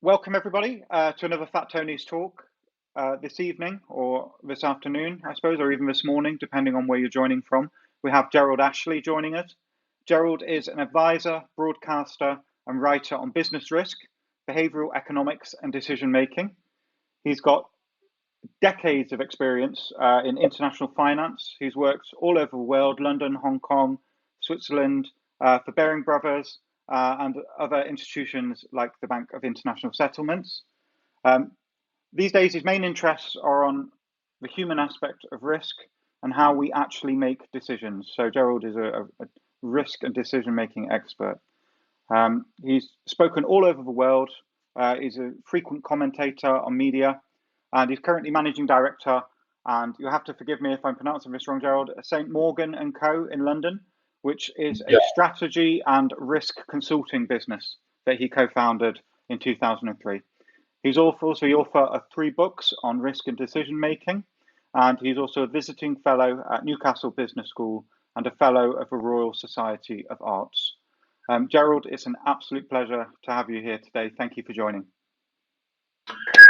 Welcome everybody to another Fat Tony's talk this evening or this afternoon, I suppose, or even this morning, depending on where you're joining from. We have Gerald Ashley joining us. Gerald is an advisor, broadcaster, and writer on business risk, behavioral economics, and decision making. He's got decades of experience in international finance. He's worked all over the world: London, Hong Kong, Switzerland, for Baring Brothers, and other institutions like the Bank of International Settlements. These days, his main interests are on the human aspect of risk and how we actually make decisions. So Gerald is a risk and decision-making expert. He's spoken all over the world. He's a frequent commentator on media, and he's currently managing director, and you'll have to forgive me if I'm pronouncing this wrong, Gerald, St. Morgan and Co. in London, which is a strategy and risk consulting business that he co-founded in 2003. He's also the author of 3 books on risk and decision making, and he's also a visiting fellow at Newcastle Business School and a fellow of the Royal Society of Arts. Gerald, it's an absolute pleasure to have you here today. Thank you for joining.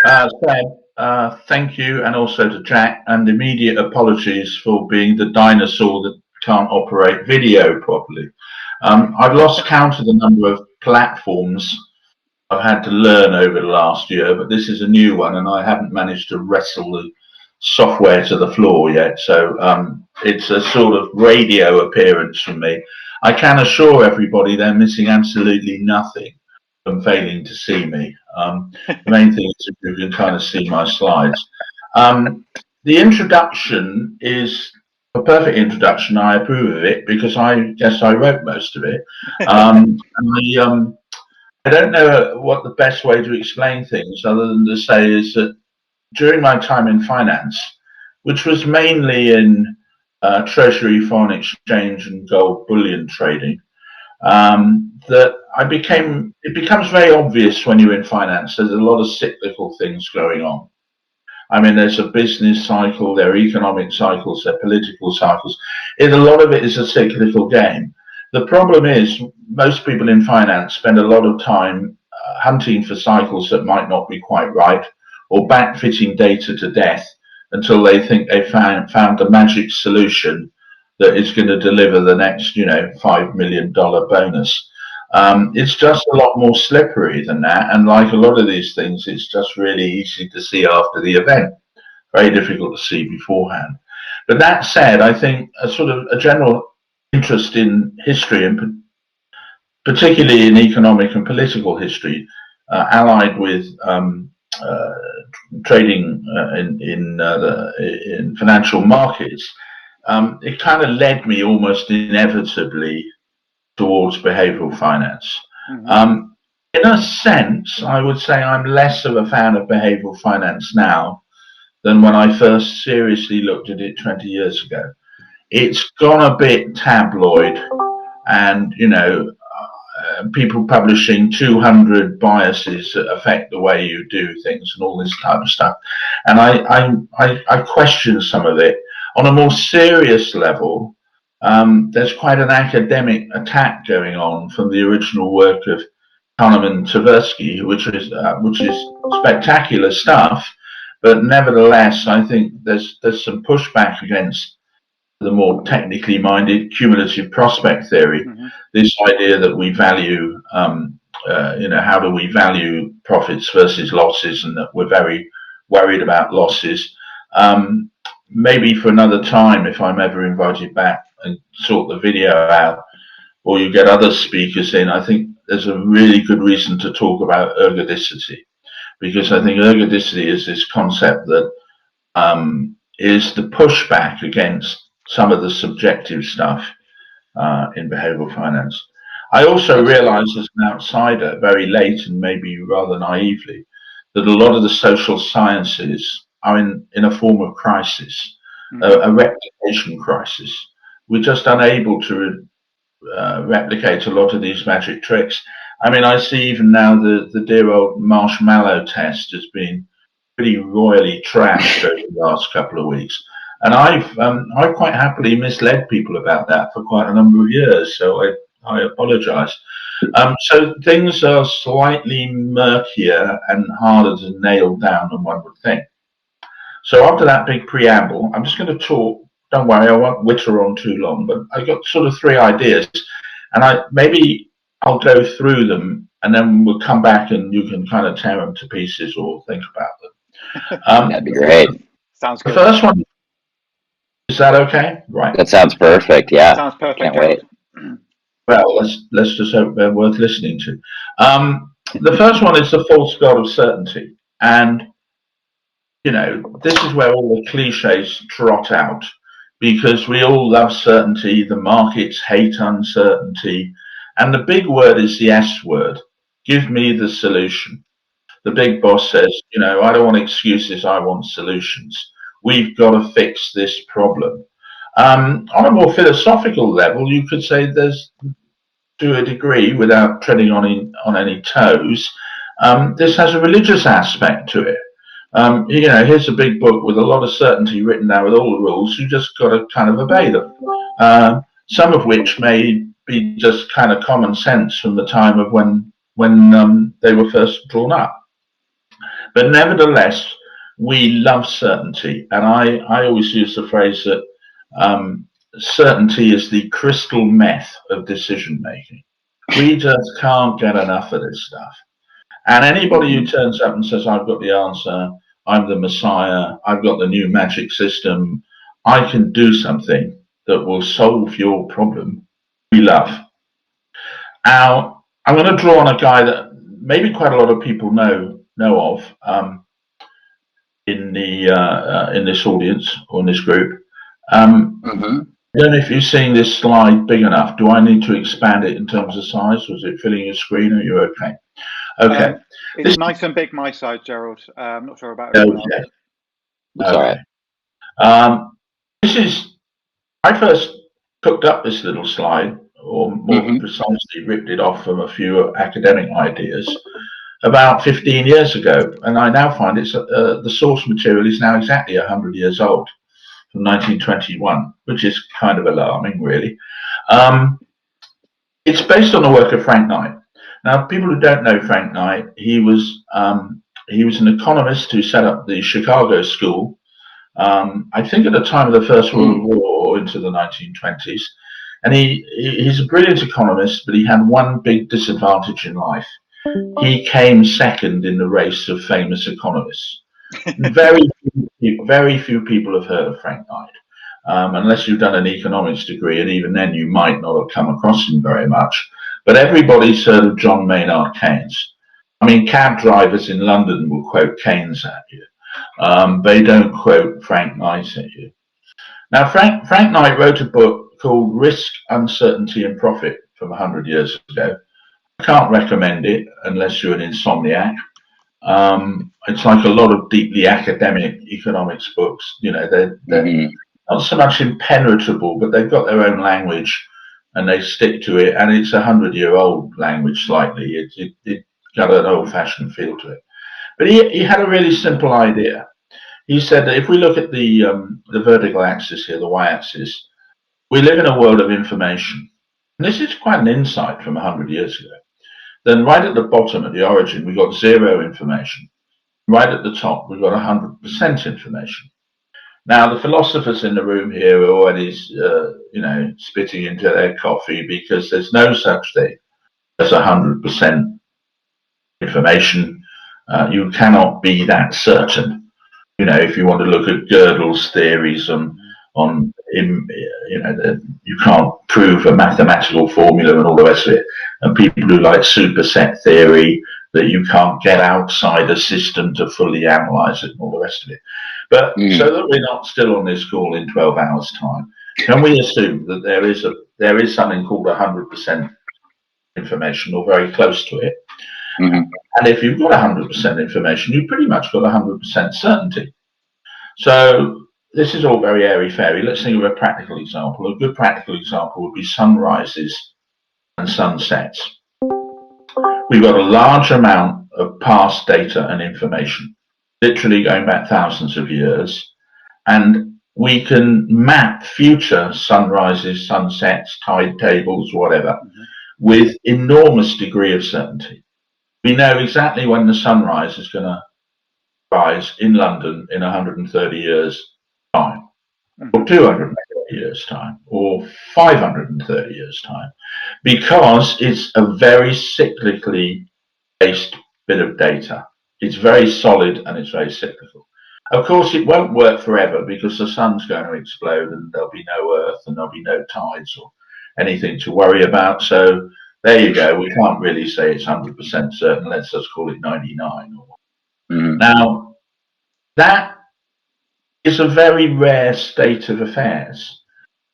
Seb, thank you, and also to Jack, and immediate apologies for being the dinosaur that can't operate video properly. I've lost count of the number of platforms I've had to learn over the last year, but this is a new one, and I haven't managed to wrestle the software to the floor yet. So it's a sort of radio appearance from me. I can assure everybody they're missing absolutely nothing from failing to see me. The main thing is if you can kind of see my slides. The introduction is a perfect introduction. I approve of it because I guess I wrote most of it. I don't know what the best way to explain things other than to say is that during my time in finance, which was mainly in treasury, foreign exchange and gold bullion trading, that it becomes very obvious when you're in finance there's a lot of cyclical things going on. I mean, there's a business cycle, there are economic cycles, there are political cycles. A lot of it is a cyclical game. The problem is most people in finance spend a lot of time hunting for cycles that might not be quite right, or backfitting data to death until they think they've found the magic solution that is going to deliver the next, $5 million bonus. It's just a lot more slippery than that, and like a lot of these things, it's just really easy to see after the event, very difficult to see beforehand. But that said, I think a sort of a general interest in history, and particularly in economic and political history, allied with trading in financial markets, it kind of led me almost inevitably towards behavioral finance. Mm-hmm. In a sense, I would say I'm less of a fan of behavioral finance now than when I first seriously looked at it 20 years ago. It's gone a bit tabloid, and people publishing 200 biases that affect the way you do things and all this type of stuff, and I question some of it. On a more serious level, there's quite an academic attack going on from the original work of Kahneman Tversky, which is spectacular stuff, but nevertheless, I think there's some pushback against the more technically minded cumulative prospect theory. Mm-hmm. This idea that we value, how do we value profits versus losses, and that we're very worried about losses. Maybe for another time, if I'm ever invited back and sort the video out, or you get other speakers in, I think there's a really good reason to talk about ergodicity, because I think ergodicity is this concept that is the pushback against some of the subjective stuff in behavioral finance. I also realized as an outsider, very late and maybe rather naively, that a lot of the social sciences are in a form of crisis, a replication crisis. We're just unable to replicate a lot of these magic tricks. I mean, I see even now the dear old marshmallow test has been pretty royally trashed over the last couple of weeks. And I've quite happily misled people about that for quite a number of years, so I apologise. So things are slightly murkier and harder to nail down than one would think. So after that big preamble, I'm just going to talk. Don't worry, I won't witter on too long, but I got sort of 3 ideas, and I'll go through them, and then we'll come back and you can kind of tear them to pieces or think about them. That'd be great. Sounds The good. first one, is that okay? Right. That sounds perfect. Yeah. Sounds perfect, Can't Gerald. wait. Well, let's just hope they're worth listening to. The first one is the false god of certainty, and this is where all the cliches trot out, because we all love certainty. The markets hate uncertainty, and the big word is the S word. Give me the solution. The big boss says, I don't want excuses. I want solutions. We've got to fix this problem. On a more philosophical level, you could say there's, to a degree, without treading on any toes, this has a religious aspect to it. Here's a big book with a lot of certainty written down with all the rules. You just got to kind of obey them. Some of which may be just kind of common sense from the time of when they were first drawn up. But nevertheless, we love certainty, and I always use the phrase that certainty is the crystal meth of decision making. We just can't get enough of this stuff. And anybody who turns up and says, I've got the answer, I'm the Messiah, I've got the new magic system, I can do something that will solve your problem, we love. Now, I'm going to draw on a guy that maybe quite a lot of people know of in this audience or in this group. I don't know if you're seeing this slide big enough. Do I need to expand it in terms of size? Was it filling your screen? Or are you okay? Okay. It's nice and big, my side, Gerald. I'm not sure about everyone else. That's all right. I first cooked up this little slide, or more precisely ripped it off from a few academic ideas about 15 years ago. And I now find the source material is now exactly 100 years old, from 1921, which is kind of alarming, really. It's based on the work of Frank Knight. Now, people who don't know Frank Knight, he was an economist who set up the Chicago School, I think at the time of the First World War, into the 1920s. And he's a brilliant economist, but he had one big disadvantage in life. He came second in the race of famous economists. Very few people have heard of Frank Knight, unless you've done an economics degree, and even then you might not have come across him very much. But everybody's heard of John Maynard Keynes. I mean, cab drivers in London will quote Keynes at you. They don't quote Frank Knight at you. Now, Frank Knight wrote a book called Risk, Uncertainty and Profit from 100 years ago. I can't recommend it unless you're an insomniac. It's like a lot of deeply academic economics books. They're not so much impenetrable, but they've got their own language and they stick to it. And it's 100-year-old language slightly. It got an old-fashioned feel to it. But he had a really simple idea. He said that if we look at the vertical axis here, the y-axis, we live in a world of information. And this is quite an insight from 100 years ago. Then right at the bottom, at the origin, we got zero information. Right at the top, we've got 100% information. Now, the philosophers in the room here are already, spitting into their coffee, because there's no such thing as 100% information. You cannot be that certain. If you want to look at Gödel's theories you can't prove a mathematical formula and all the rest of it. And people who like superset theory, that you can't get outside a system to fully analyze it and all the rest of it. But so that we're not still on this call in 12 hours time, can we assume that there is something called 100% information, or very close to it? And if you've got 100% information, you've pretty much got 100% certainty. So this is all very airy-fairy. Let's think of a practical example. A good practical example would be sunrises and sunsets. We've got a large amount of past data and information, literally going back thousands of years, and we can map future sunrises, sunsets, tide tables, whatever, with enormous degree of certainty. We know exactly when the sunrise is going to rise in London in 130 years' time, or 230 years' time, or 530 years' time, because it's a very cyclically based bit of data. It's very solid and it's very cyclical. Of course, it won't work forever because the sun's going to explode and there'll be no Earth and there'll be no tides or anything to worry about. So there you go. We can't really say it's 100% certain. Let's just call it 99. Now, that is a very rare state of affairs.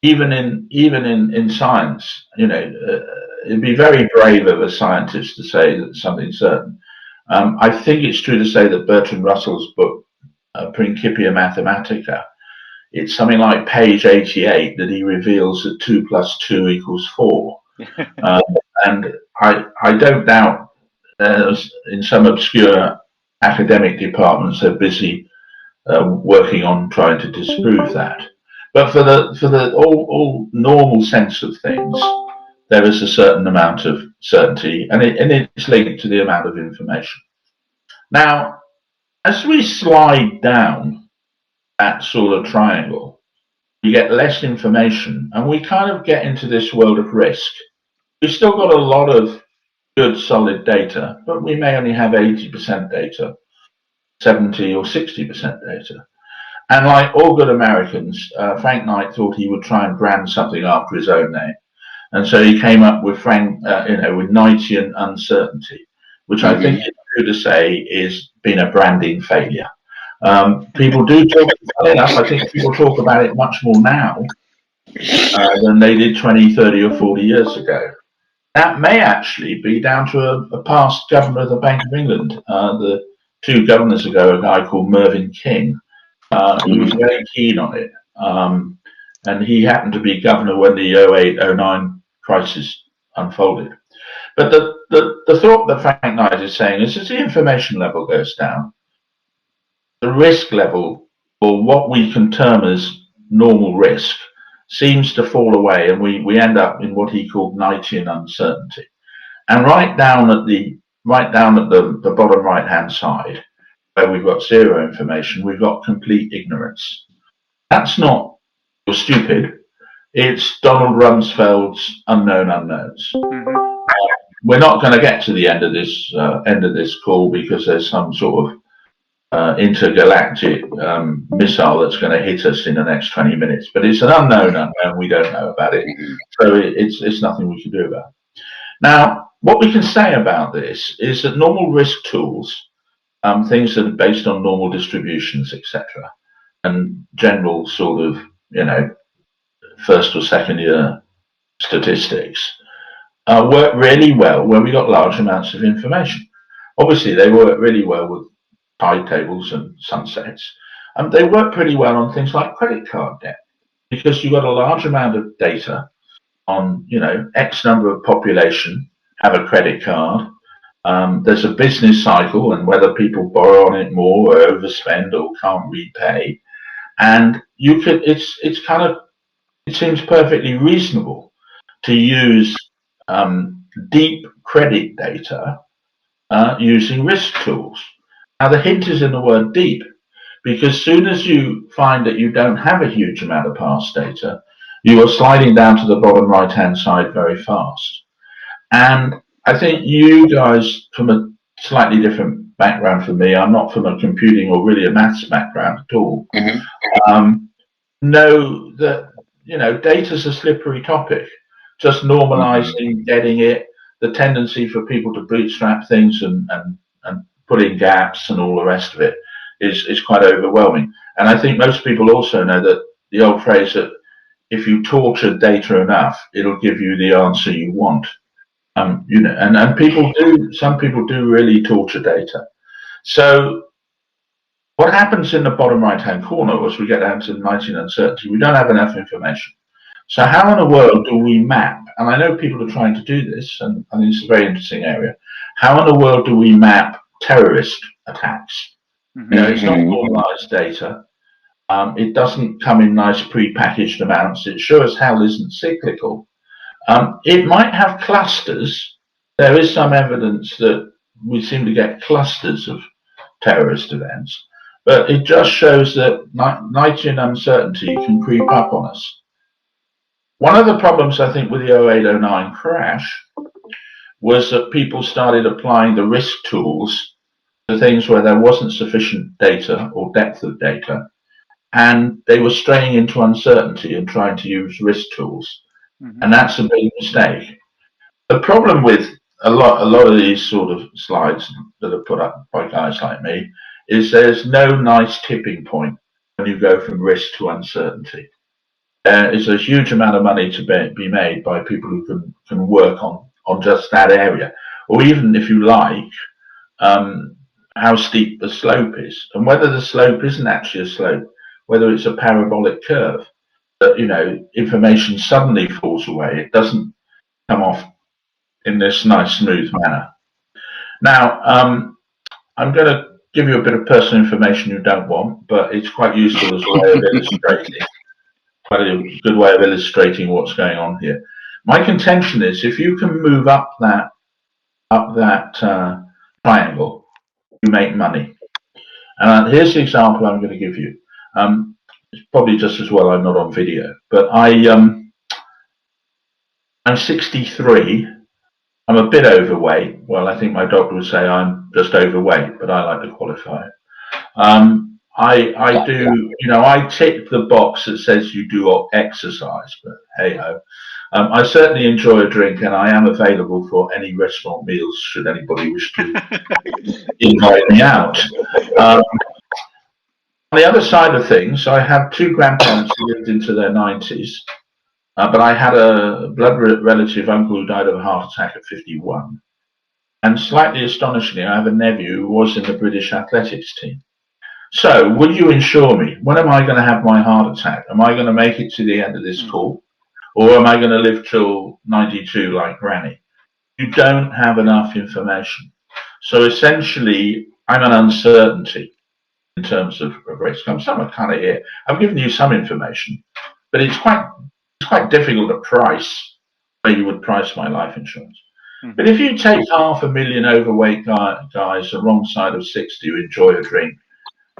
Even in science, it'd be very brave of a scientist to say that something's certain. I think it's true to say that Bertrand Russell's book, Principia Mathematica, it's something like page 88 that he reveals that 2 + 2 = 4. And I don't doubt in some obscure academic departments they're busy working on trying to disprove that. But for the all normal sense of things, there is a certain amount of certainty, and it's linked to the amount of information. Now, as we slide down that sort of triangle, you get less information, and we kind of get into this world of risk. We've still got a lot of good, solid data, but we may only have 80% data, 70 or 60% data. And like all good Americans, Frank Knight thought he would try and brand something after his own name. And so he came up with with Knightian uncertainty, which I think is true to say is been a branding failure. People do talk, funny enough, I think people talk about it much more now than they did 20, 30 or 40 years ago. That may actually be down to a past governor of the Bank of England. The 2 governors ago, a guy called Mervyn King, he was very keen on it. And he happened to be governor when the 08-09 crisis unfolded. But the thought that Frank Knight is saying is as the information level goes down, the risk level, or what we can term as normal risk, seems to fall away, and we end up in what he called Knightian uncertainty. And right down at the bottom right hand side, where we've got zero information, we've got complete ignorance. That's not you're stupid. It's Donald Rumsfeld's unknown unknowns. We're not going to get to the end of this call because there's some sort of intergalactic missile that's going to hit us in the next 20 minutes. But it's an unknown unknown. We don't know about it, so it's nothing we can do about it. Now, what we can say about this is that normal risk tools, things that are based on normal distributions, etc., and general sort of first or second year statistics, work really well when we got large amounts of information. Obviously, they work really well with tide tables and sunsets. They work pretty well on things like credit card debt because you've got a large amount of data on, X number of population have a credit card. There's a business cycle and whether people borrow on it more or overspend or can't repay. And it seems perfectly reasonable to use deep credit data using risk tools. Now, the hint is in the word deep, because as soon as you find that you don't have a huge amount of past data, you are sliding down to the bottom right-hand side very fast. And I think you guys, from a slightly different background from me, I'm not from a computing or really a maths background at all, know that data's a slippery topic. Just normalizing, getting it, the tendency for people to bootstrap things and put in gaps and all the rest of it is quite overwhelming. And I think most people also know that the old phrase that if you torture data enough, it'll give you the answer you want. And some people do really torture data. So what happens in the bottom right-hand corner as we get down to Knightian uncertainty, we don't have enough information. So how in the world do we map? And I know people are trying to do this, and I think it's a very interesting area. How in the world do we map terrorist attacks? It's not normalized data. It doesn't come in nice pre-packaged amounts. It sure as hell isn't cyclical. It might have clusters. There is some evidence that we seem to get clusters of terrorist events, but it just shows that Nightingale uncertainty can creep up on us. One of the problems, I think, with the 08-09 crash was that people started applying the risk tools to things where there wasn't sufficient data or depth of data, and they were straying into uncertainty and trying to use risk tools. And that's a big mistake. The problem with a lot of these sort of slides that are put up by guys like me is there's no nice tipping point when you go from risk to uncertainty. It's a huge amount of money to be made by people who can work on just that area, or even, if you like, how steep the slope is, and whether the slope isn't actually a slope, whether it's a parabolic curve, that, you know, information suddenly falls away. It doesn't come off in this nice, smooth manner. Now, I'm going to give you a bit of personal information you don't want, but it's quite useful as a way of illustrating. Quite a good way of illustrating what's going on here. My contention is, if you can move up that triangle, you make money. And here's the example I'm going to give you. It's probably just as well I'm not on video, but I'm 63. I'm a bit overweight. Well, I think my doctor would say I'm just overweight, but I like to qualify it. I do, you know, I tick the box that says you do exercise, but hey ho. I certainly enjoy a drink, and I am available for any restaurant meals should anybody wish to invite me out. On the other side of things, I have two grandparents who lived into their 90s, but I had a blood relative uncle who died of a heart attack at 51. And slightly astonishingly, I have a nephew who was in the British athletics team. So, would you insure me? When am I going to have my heart attack? Am I going to make it to the end of this call? Or am I going to live till 92 like Granny? You don't have enough information. So essentially, I'm an uncertainty in terms of risk. I'm somewhat kind of here. I've given you some information, but it's quite difficult to price where you would price my life insurance. But if you take 500,000 overweight guys, the wrong side of 60 who enjoy a drink,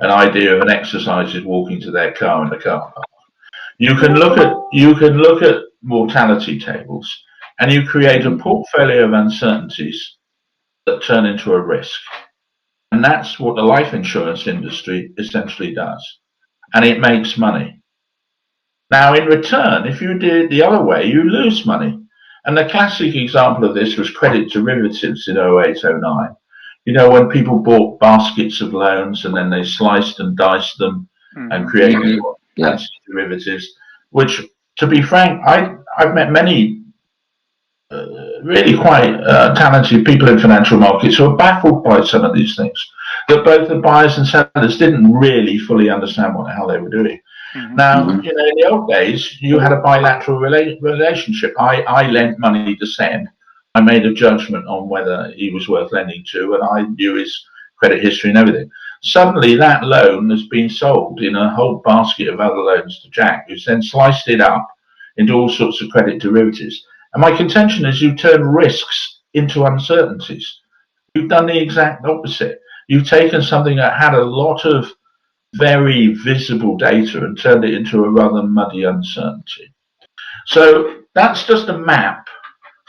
an idea of an exercise is walking to their car in the car park. You can look at mortality tables, and you create a portfolio of uncertainties that turn into a risk. And that's what the life insurance industry essentially does. And it makes money. Now, in return, if you do it the other way, you lose money. And the classic example of this was credit derivatives in 08-09. You know, when people bought baskets of loans and then they sliced and diced them and created derivatives, which, to be frank, I've met many really quite talented people in financial markets who are baffled by some of these things, that both the buyers and sellers didn't really fully understand what the hell they were doing. Now, you know, in the old days, you had a bilateral relationship. I lent money to Sen. I made a judgment on whether he was worth lending to, and I knew his credit history and everything. Suddenly, that loan has been sold in a whole basket of other loans to Jack, who's then sliced it up into all sorts of credit derivatives. And my contention is you turn risks into uncertainties. You've done the exact opposite. You've taken something that had a lot of very visible data and turned it into a rather muddy uncertainty. So that's just a map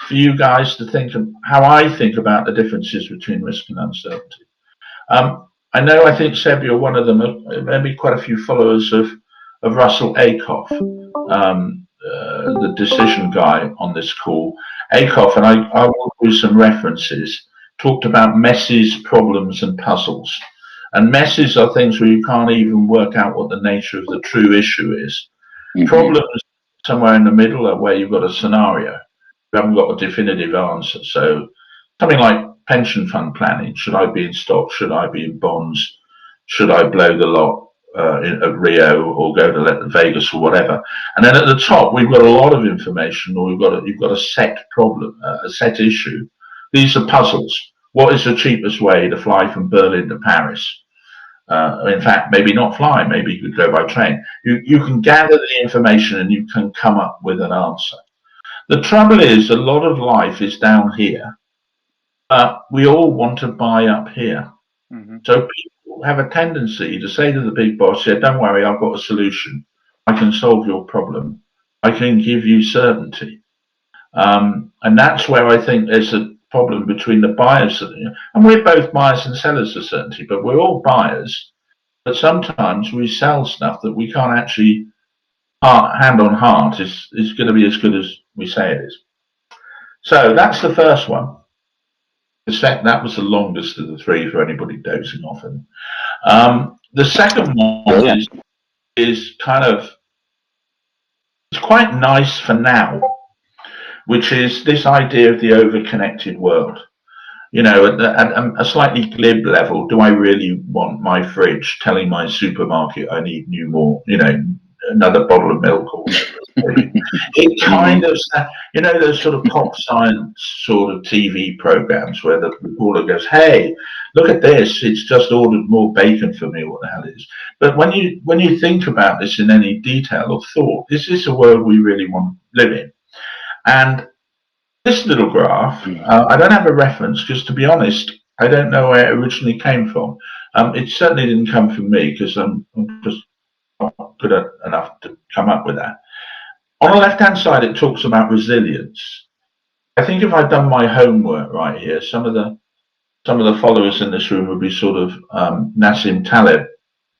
for you guys to think of how I think about the differences between risk and uncertainty. I know, I think, Seb, you're one of them, maybe quite a few followers of Russell Ackoff, the decision guy on this call. Ackoff, and I will do some references, talked about messes, problems, and puzzles. And messes are things where you can't even work out what the nature of the true issue is. Problems, somewhere in the middle, are where you've got a scenario. You haven't got a definitive answer. So something like pension fund planning. Should I be in stocks? Should I be in bonds? Should I blow the lot at Rio or go to Vegas or whatever? And then at the top, we've got a lot of information, or you've got a set problem, a set issue. These are puzzles. What is the cheapest way to fly from Berlin to Paris? In fact, maybe not fly, maybe you could go by train. You can gather the information and you can come up with an answer. The trouble is, a lot of life is down here, but we all want to buy up here. So people have a tendency to say to the big boss, "Yeah, don't worry, I've got a solution. I can solve your problem. I can give you certainty." And that's where I think there's a problem between the buyers, and we're both buyers and sellers of certainty, but we're all buyers. But sometimes we sell stuff that we can't actually, hand on heart, is going to be as good as we say it is. So that's the first one. That was the longest of the three for anybody dozing off. The second one is kind of, it's quite nice for now, which is this idea of the over-connected world. You know, at a slightly glib level, do I really want my fridge telling my supermarket I need another bottle of milk or whatever? It kind of, those sort of pop science sort of TV programs where the reporter goes, "Hey, look at this, it's just ordered more bacon for me," what the hell it is. But when you think about this in any detail or thought, is this a world we really want to live in? And this little graph, I don't have a reference because, to be honest, I don't know where it originally came from. It certainly didn't come from me because I'm just not good enough to come up with that. On the left-hand side, it talks about resilience. I think if I'd done my homework right here, some of the followers in this room would be sort of Nassim Taleb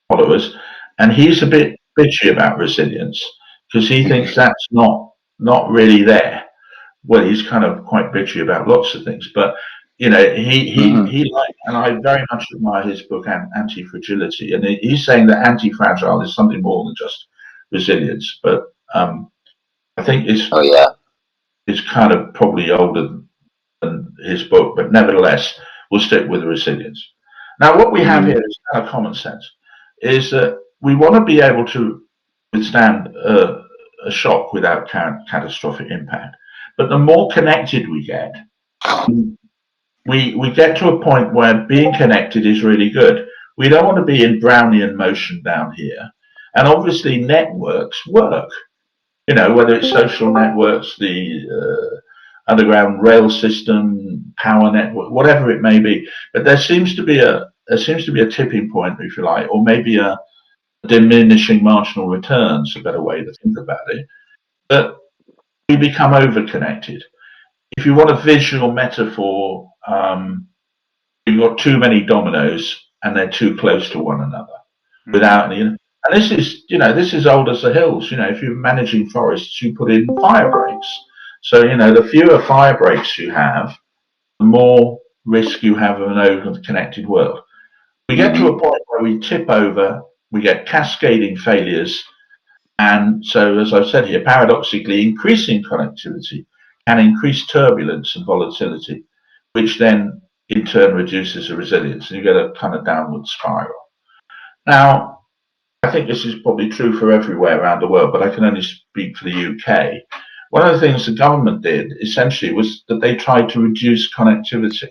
followers, and he's a bit bitchy about resilience because he thinks that's not really there. Well, he's kind of quite bitchy about lots of things, but he like, and I very much admire his book Anti-Fragility, and he's saying that anti-fragile is something more than just resilience. But I think it's kind of probably older than his book, but nevertheless, we'll stick with resilience. Now, what we have here is kind of common sense, is that we want to be able to withstand a shock without catastrophic impact. But the more connected we get, we get to a point where being connected is really good. We don't want to be in Brownian motion down here. And obviously networks work. Whether it's social networks, the underground rail system, power network, whatever it may be. But there seems to be a tipping point, if you like, or maybe a diminishing marginal returns, a better way to think about it. But we become over-connected. If you want a visual metaphor, you've got too many dominoes and they're too close to one another without any. And this is old as the hills. If you're managing forests, you put in fire breaks. So the fewer fire breaks you have, the more risk you have of an over-connected world. We get to a point where we tip over, we get cascading failures. And so, as I've said here, paradoxically, increasing connectivity can increase turbulence and volatility, which then in turn reduces the resilience, and you get a kind of downward spiral. Now, I think this is probably true for everywhere around the world, but I can only speak for the UK. One of the things the government did essentially was that they tried to reduce connectivity.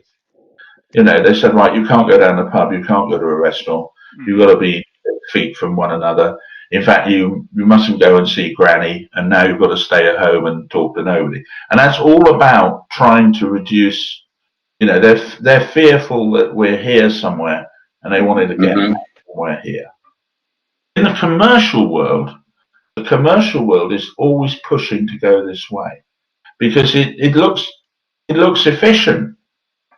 They said, right, you can't go down the pub, you can't go to a restaurant, you've got to be feet from one another. In fact, you mustn't go and see Granny, and now you've got to stay at home and talk to nobody. And that's all about trying to reduce. They're fearful that we're here somewhere, and they wanted to get somewhere here. In the commercial world is always pushing to go this way because it looks efficient.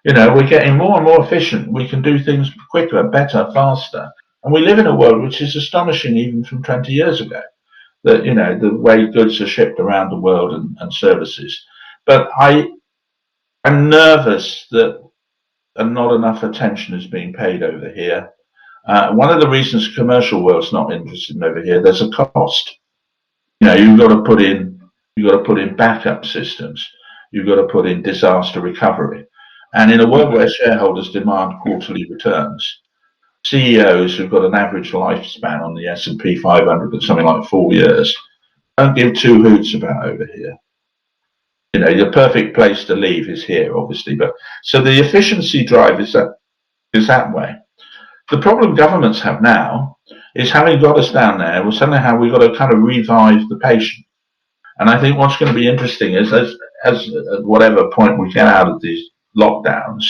We're getting more and more efficient. We can do things quicker, better, faster. And we live in a world which is astonishing even from 20 years ago, that, the way goods are shipped around the world and services. But I'm nervous that not enough attention is being paid over here. One of the reasons the commercial world's not interested in over here, there's a cost. You've got to put in backup systems. You've got to put in disaster recovery. And in a world where shareholders demand quarterly returns, CEOs who've got an average lifespan on the S&P 500 of something like 4 years don't give two hoots about over here. Your perfect place to leave is here, obviously. But so the efficiency drive is that way. The problem governments have now is, having got us down there, well, somehow we've got to kind of revive the patient. And I think what's going to be interesting is, as at whatever point we get out of these lockdowns,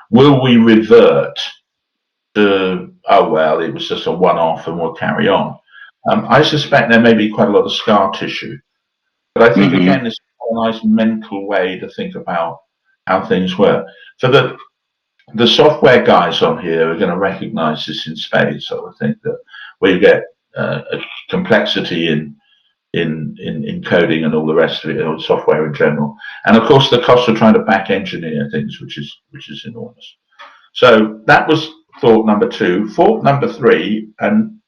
will we revert to, oh, well, it was just a one-off and we'll carry on? I suspect there may be quite a lot of scar tissue. But I think, again, this is a nice mental way to think about how things work. So the software guys on here are going to recognize this in spades. So I think that where you get a complexity in coding and all the rest of it, or software in general, and of course the cost of trying to back engineer things, which is enormous. So that was thought number 2. Thought number 3, and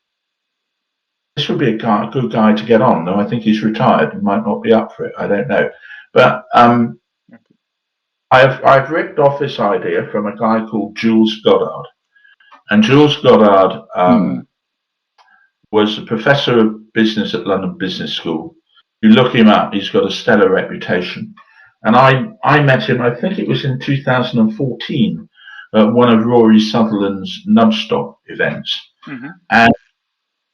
this would be a good guy to get on. Though I think he's retired and might not be up for it. I don't know, but I've ripped off this idea from a guy called Jules Goddard, and Jules Goddard was a professor of business at London Business School. You look him up; he's got a stellar reputation. And I met him, I think it was in 2014, at one of Rory Sutherland's Nudge Stop events, and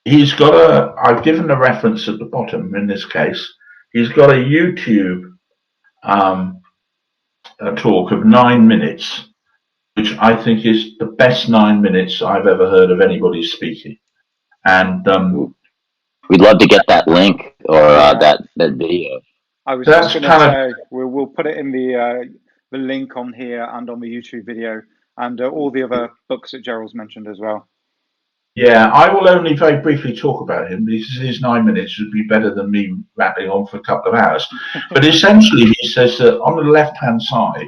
he's got I've given the reference at the bottom in this case. He's got a YouTube a talk of 9 minutes, which I think is the best 9 minutes I've ever heard of anybody speaking. And we'd love to get that link or that video. I was just going to say we'll put it in the link on here and on the YouTube video, and all the other books that Gerald's mentioned as well. Yeah, I will only very briefly talk about him because his 9 minutes would be better than me rattling on for a couple of hours. But essentially, he says that on the left-hand side,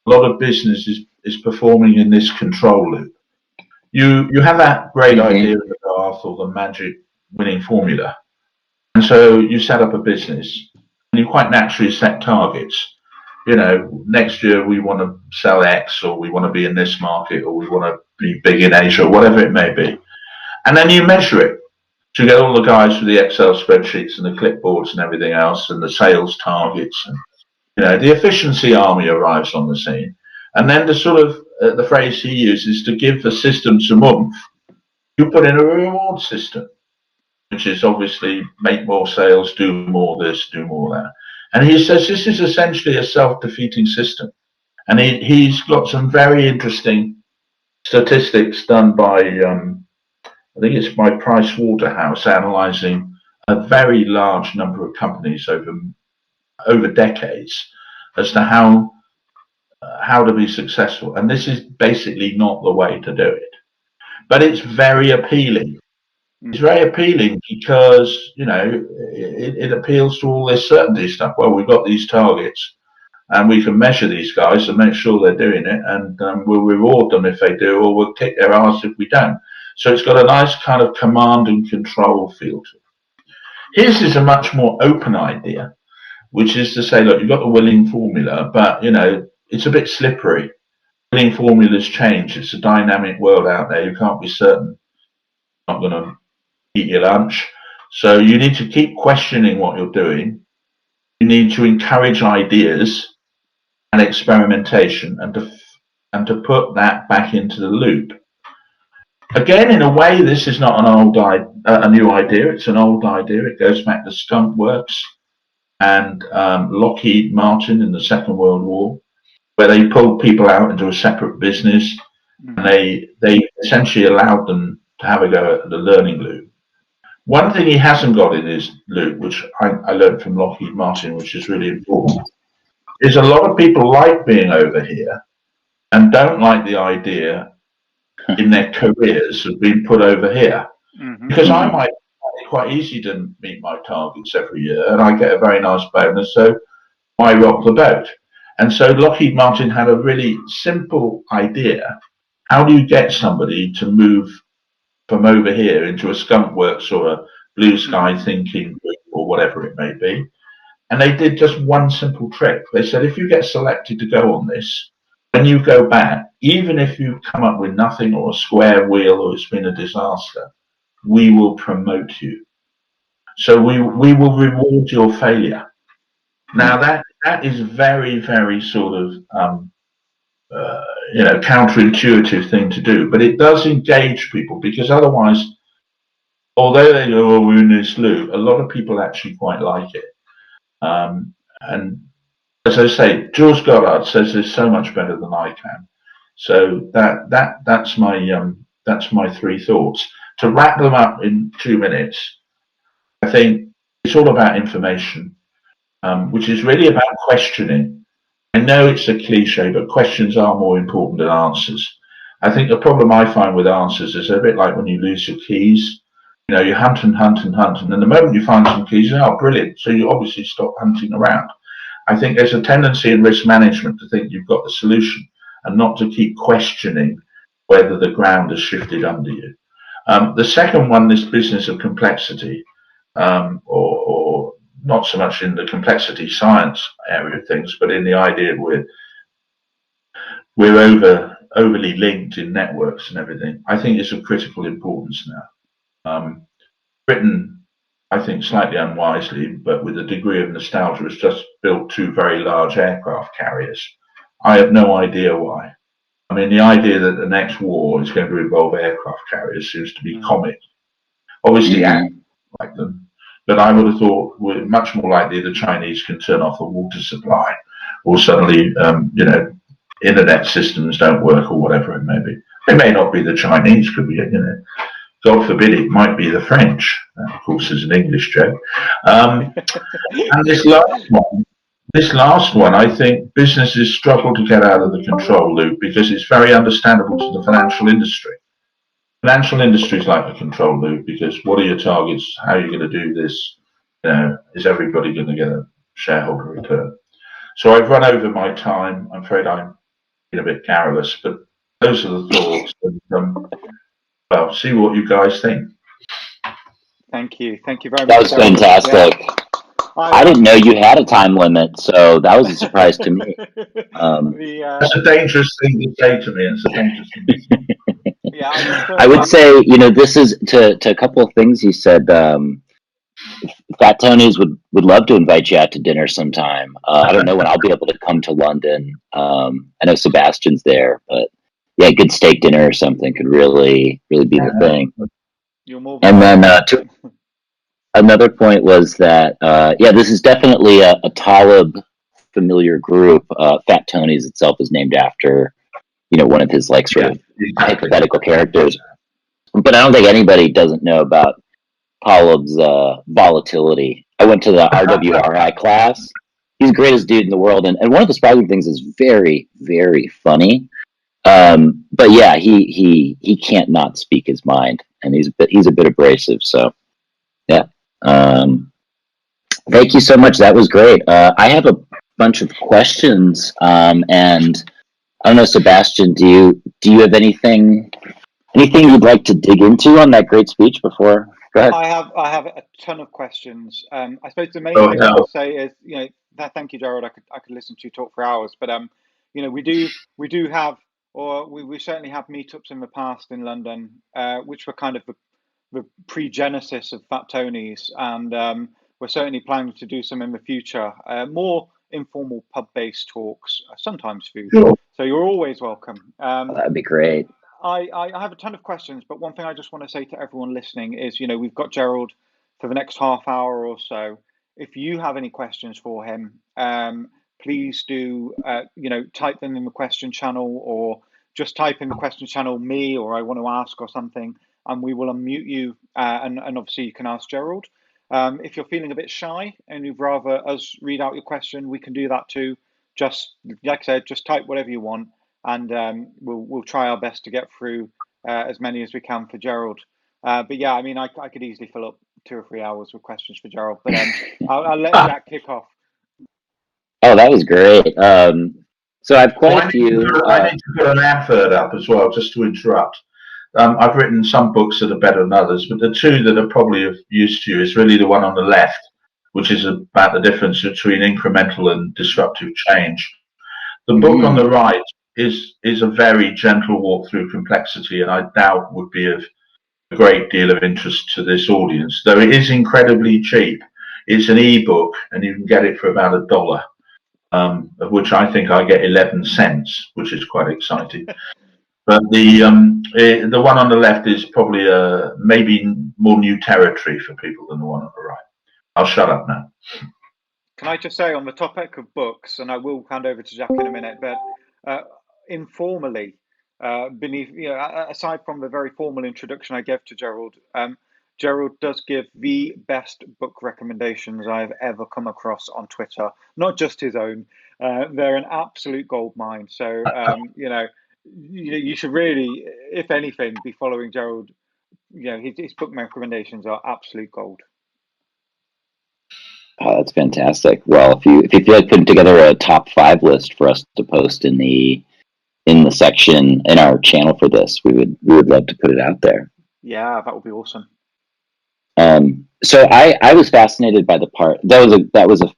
a lot of business is performing in this control loop. You have that great idea of the path or the magic winning formula, and so you set up a business, and you quite naturally set targets. You know, next year we want to sell X, or we want to be in this market, or we want to be big in Asia, or whatever it may be. And then you measure it. So you get all the guys with the Excel spreadsheets and the clipboards and everything else, and the sales targets, and the efficiency army arrives on the scene. And then the sort of the phrase he uses to give the system some oomph, you put in a reward system, which is obviously make more sales, do more this, do more that. And he says this is essentially a self-defeating system. And he's got some very interesting statistics done by, I think it's by Price Waterhouse, analysing a very large number of companies over decades as to how to be successful. And this is basically not the way to do it. But it's very appealing. It's very appealing because, it appeals to all this certainty stuff. Well, we've got these targets and we can measure these guys and make sure they're doing it, and we'll reward them if they do, or we'll kick their ass if we don't. So it's got a nice kind of command and control feel to it. His is a much more open idea, which is to say, look, you've got the winning formula, but, it's a bit slippery. Winning formulas change. It's a dynamic world out there. You can't be certain you're not going to eat your lunch. So you need to keep questioning what you're doing. You need to encourage ideas and experimentation, and to put that back into the loop. Again, in a way, this is not a new idea. It's an old idea. It goes back to Skunk Works and Lockheed Martin in the Second World War, where they pulled people out into a separate business, and they essentially allowed them to have a go at the learning loop. One thing he hasn't got in his loop, which I learned from Lockheed Martin, which is really important, is a lot of people like being over here and don't like the idea in their careers of being put over here. Because I might find it quite easy to meet my targets every year, and I get a very nice bonus, so why rock the boat? And so Lockheed Martin had a really simple idea. How do you get somebody to move from over here into a Skunk Works or a Blue Sky Thinking or whatever it may be? And they did just one simple trick. They said, if you get selected to go on this, when you go back, even if you come up with nothing or a square wheel or it's been a disaster, we will promote you. So we will reward your failure. Now that is very, very sort of counterintuitive thing to do, but it does engage people, because otherwise, although they go, oh, we're in this loop, a lot of people actually quite like it. And as I say, Jules Goddard says this so much better than I can. So that's my three thoughts. To wrap them up in 2 minutes, I think it's all about information, which is really about questioning. I know it's a cliche, but questions are more important than answers. I think the problem I find with answers is a bit like when you lose your keys. You know, you hunt and hunt and hunt, and then the moment you find some keys, oh, brilliant. So you obviously stop hunting around. I think there's a tendency in risk management to think you've got the solution and not to keep questioning whether the ground has shifted under you. The second one, this business of complexity, or not so much in the complexity science area of things, but in the idea we're overly linked in networks and everything, I think is of critical importance now. Britain, I think slightly unwisely, but with a degree of nostalgia, has just built 2 very large aircraft carriers. I have no idea why. I mean, the idea that the next war is going to involve aircraft carriers seems to be comic. Obviously, like them, but I would have thought we're much more likely the Chinese can turn off a water supply, or suddenly, internet systems don't work, or whatever it may be. It may not be the Chinese, could be, God forbid, it might be the French. That, of course, is an English joke. And this last one, I think businesses struggle to get out of the control loop because it's very understandable to the financial industry. Financial industry is like the control loop because what are your targets? How are you going to do this? Is everybody going to get a shareholder return? So I've run over my time. I'm afraid I'm a bit garrulous, but those are the thoughts. And, well, see what you guys think. Thank you very much. That was fantastic. Yeah. I didn't know you had a time limit, so that was a surprise to me. That's a dangerous thing to say to me. It's a dangerous thing. Yeah, I would say, this is to a couple of things you said. Fat Tony's would love to invite you out to dinner sometime. I don't know when I'll be able to come to London. I know Sebastian's there, but yeah, good steak dinner or something could really be the thing. And then another point was that this is definitely a Talib familiar group. Fat Tony's itself is named after one of his sort of hypothetical characters. But I don't think anybody doesn't know about Talib's volatility. I went to the RWRI class. He's the greatest dude in the world, and one of the surprising things is very, very funny. But yeah, he can't not speak his mind, and he's a bit abrasive. So yeah, thank you so much. That was great. I have a bunch of questions, and I don't know, Sebastian, do you have anything you'd like to dig into on that great speech before? Go ahead. I have a ton of questions. I suppose the main thing I would say is, thank you, Gerald. I could listen to you talk for hours, but we do have, or we certainly have meetups in the past in London, which were kind of the pre-genesis of Fat Tony's, and we're certainly planning to do some in the future. More informal pub-based talks, sometimes food. Sure. So you're always welcome. That'd be great. I have a ton of questions, but one thing I just want to say to everyone listening is, we've got Gerald for the next half hour or so. If you have any questions for him, please do, type them in the question channel, or just type in the question channel me, or I want to ask or something, and we will unmute you. And obviously you can ask Gerald. If you're feeling a bit shy and you'd rather us read out your question, we can do that too. Just like I said, just type whatever you want. And we'll try our best to get through as many as we can for Gerald. But yeah, I mean, I could easily fill up 2 or 3 hours with questions for Gerald. But I'll let Jack kick off. Oh, that was great. So I've quite a few. I need to put an advert up as well, just to interrupt. I've written some books that are better than others, but the 2 that are probably of use to you is really the one on the left, which is about the difference between incremental and disruptive change. The book on the right is a very gentle walk through complexity, and I doubt would be of a great deal of interest to this audience, though it is incredibly cheap. It's an ebook, and you can get it for about $1, of which I think I get 11 cents, which is quite exciting. But the one on the left is probably maybe more new territory for people than the one on the right. I'll shut up now. can I just say on the topic of books, and I will hand over to Jack in a minute, but informally, beneath, aside from the very formal introduction I gave to Gerald, Gerald does give the best book recommendations I've ever come across on Twitter, not just his own. They're an absolute gold mine. So, you should really, if anything, be following Gerald. His book recommendations are absolute gold. Oh, that's fantastic. Well, if you feel like putting together a top 5 list for us to post in the section in our channel for this, we would love to put it out there. Yeah, that would be awesome. So I was fascinated by the part that was a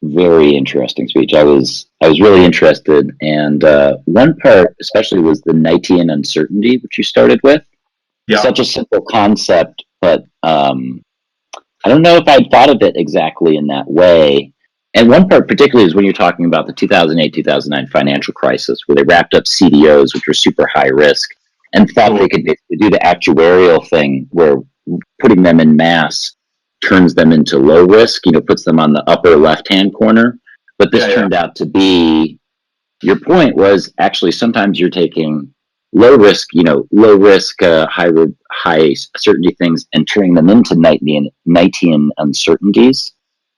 very interesting speech. I was really interested, and one part especially was the Knightian uncertainty, which you started with. Yeah. Such a simple concept, but I don't know if I'd thought of it exactly in that way. And one part particularly is when you're talking about the 2008-2009 financial crisis, where they wrapped up CDOs, which were super high risk, and thought they could basically do the actuarial thing where putting them in mass turns them into low risk, puts them on the upper left-hand corner. But this turned out to be, your point was actually sometimes you're taking low risk, high certainty things and turning them into Knightian uncertainties.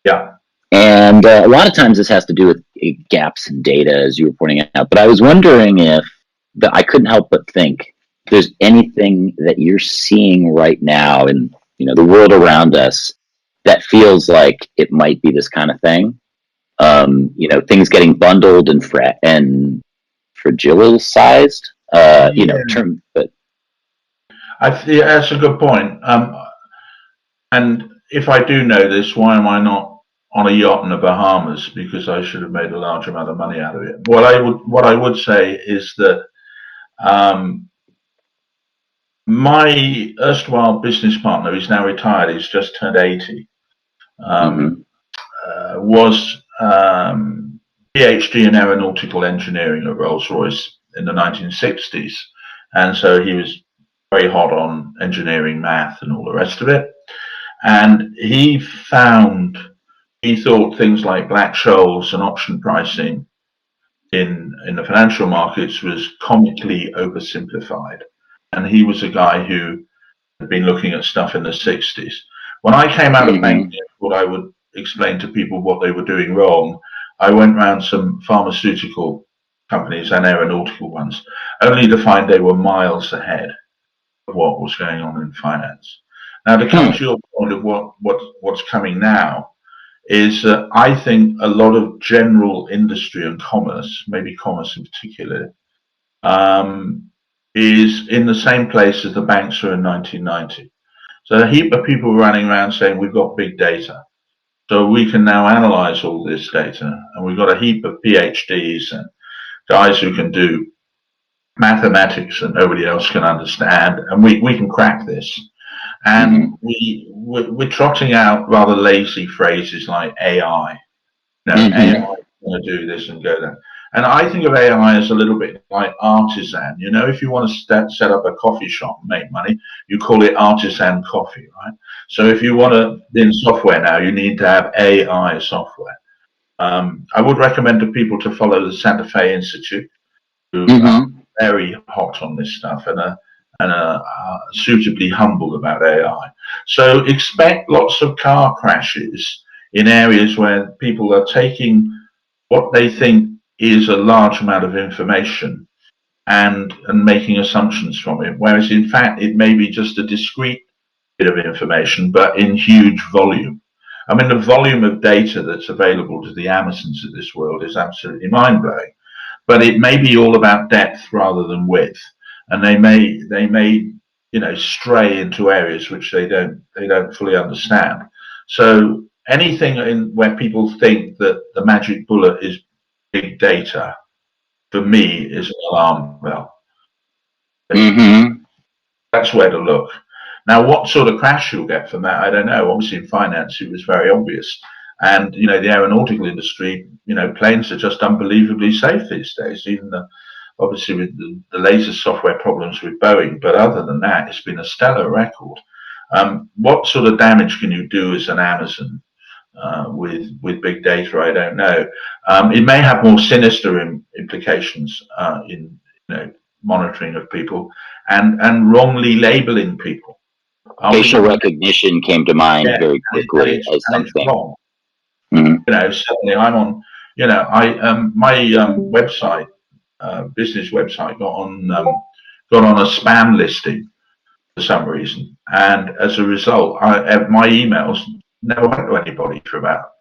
Yeah. And a lot of times this has to do with gaps in data, as you were pointing out. But I was wondering I couldn't help but think if there's anything that you're seeing right now in the world around us that feels like it might be this kind of thing. Things getting bundled and fragilized. But that's a good point. And if I do know this, why am I not on a yacht in the Bahamas? Because I should have made a large amount of money out of it. What I would say is that my erstwhile business partner, he's now retired, he's just turned 80, was PhD in aeronautical engineering at Rolls-Royce in the 1960s. And so he was very hot on engineering, math, and all the rest of it. And he thought things like Black-Scholes and option pricing in the financial markets was comically oversimplified. And he was a guy who had been looking at stuff in the 60s. When I came out of banking, what I would explain to people what they were doing wrong, I went around some pharmaceutical companies and aeronautical ones, only to find they were miles ahead of what was going on in finance. Now, to come to your point of what's coming now, is that I think a lot of general industry and commerce, maybe commerce in particular, is in the same place as the banks were in 1990. So a heap of people running around saying we've got big data. So we can now analyze all this data, and we've got a heap of PhDs and guys who can do mathematics that nobody else can understand, and we can crack this. And we're trotting out rather lazy phrases like AI. AI is going to do this and go there. And I think of AI as a little bit like artisan. If you want to set up a coffee shop and make money, you call it artisan coffee, right? So if you want to be in software now, you need to have AI software. I would recommend to people to follow the Santa Fe Institute, who are very hot on this stuff and are suitably humble about AI. So expect lots of car crashes in areas where people are taking what they think is a large amount of information and making assumptions from it, whereas in fact it may be just a discrete bit of information, but in huge volume. I mean, the volume of data that's available to the Amazons of this world is absolutely mind-blowing, but it may be all about depth rather than width, and they may stray into areas which they don't fully understand. So anything where people think that the magic bullet is big data, for me, is an alarm bell. That's where to look. Now, what sort of crash you'll get from that, I don't know. Obviously, in finance, it was very obvious. And, the aeronautical industry, planes are just unbelievably safe these days, even obviously with the latest software problems with Boeing. But other than that, it's been a stellar record. What sort of damage can you do as an Amazon with big data. I don't know. It may have more sinister implications in monitoring of people and wrongly labeling people. Facial recognition came to mind very quickly as something. Wrong. Mm-hmm. Certainly I'm on. My website, business website, got on a spam listing for some reason, and as a result, my emails never went to anybody for about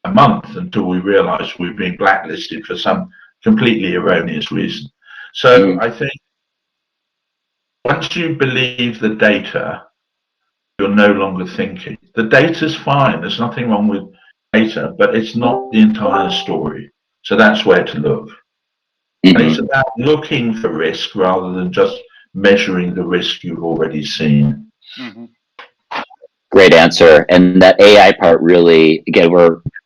a month until we realised we've been blacklisted for some completely erroneous reason. So I think once you believe the data, you're no longer thinking. The data's fine. There's nothing wrong with data, but it's not the entire story. So that's where to look. And it's about looking for risk rather than just measuring the risk you've already seen. Great answer. And that AI part really, again,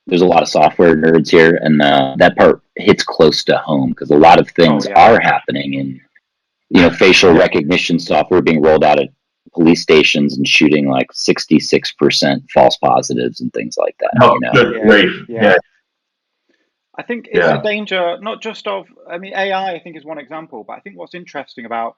there's a lot of software nerds here, and that part hits close to home because a lot of things are happening, and facial recognition software being rolled out at police stations and shooting like 66% false positives and things like that. Good grief. Yeah. I think it's a danger, not just of, AI, I think, is one example, but I think what's interesting about,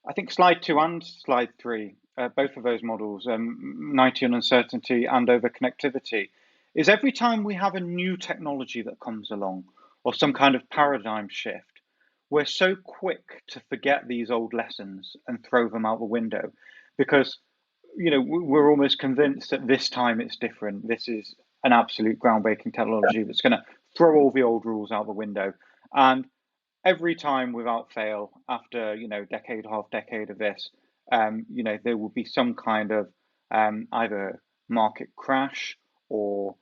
I think slide 2 and slide 3, both of those models, 90 on uncertainty and over connectivity, is every time we have a new technology that comes along or some kind of paradigm shift, we're so quick to forget these old lessons and throw them out the window because, we're almost convinced that this time it's different. This is an absolute groundbreaking technology that's going to throw all the old rules out the window. And every time without fail, after, half decade of this, there will be some kind of either market crash or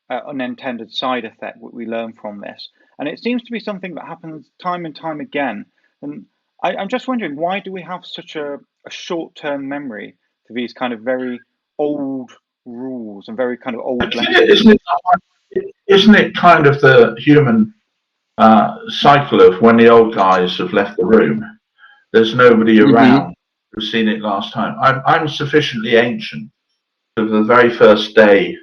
unintended side effect what we learn from this. And it seems to be something that happens time and time again. And I'm just wondering, why do we have such a short-term memory for these kind of very old rules and very kind of old lessons? Isn't it kind of the human cycle of when the old guys have left the room, there's nobody around who's seen it last time? I'm sufficiently ancient that the very first day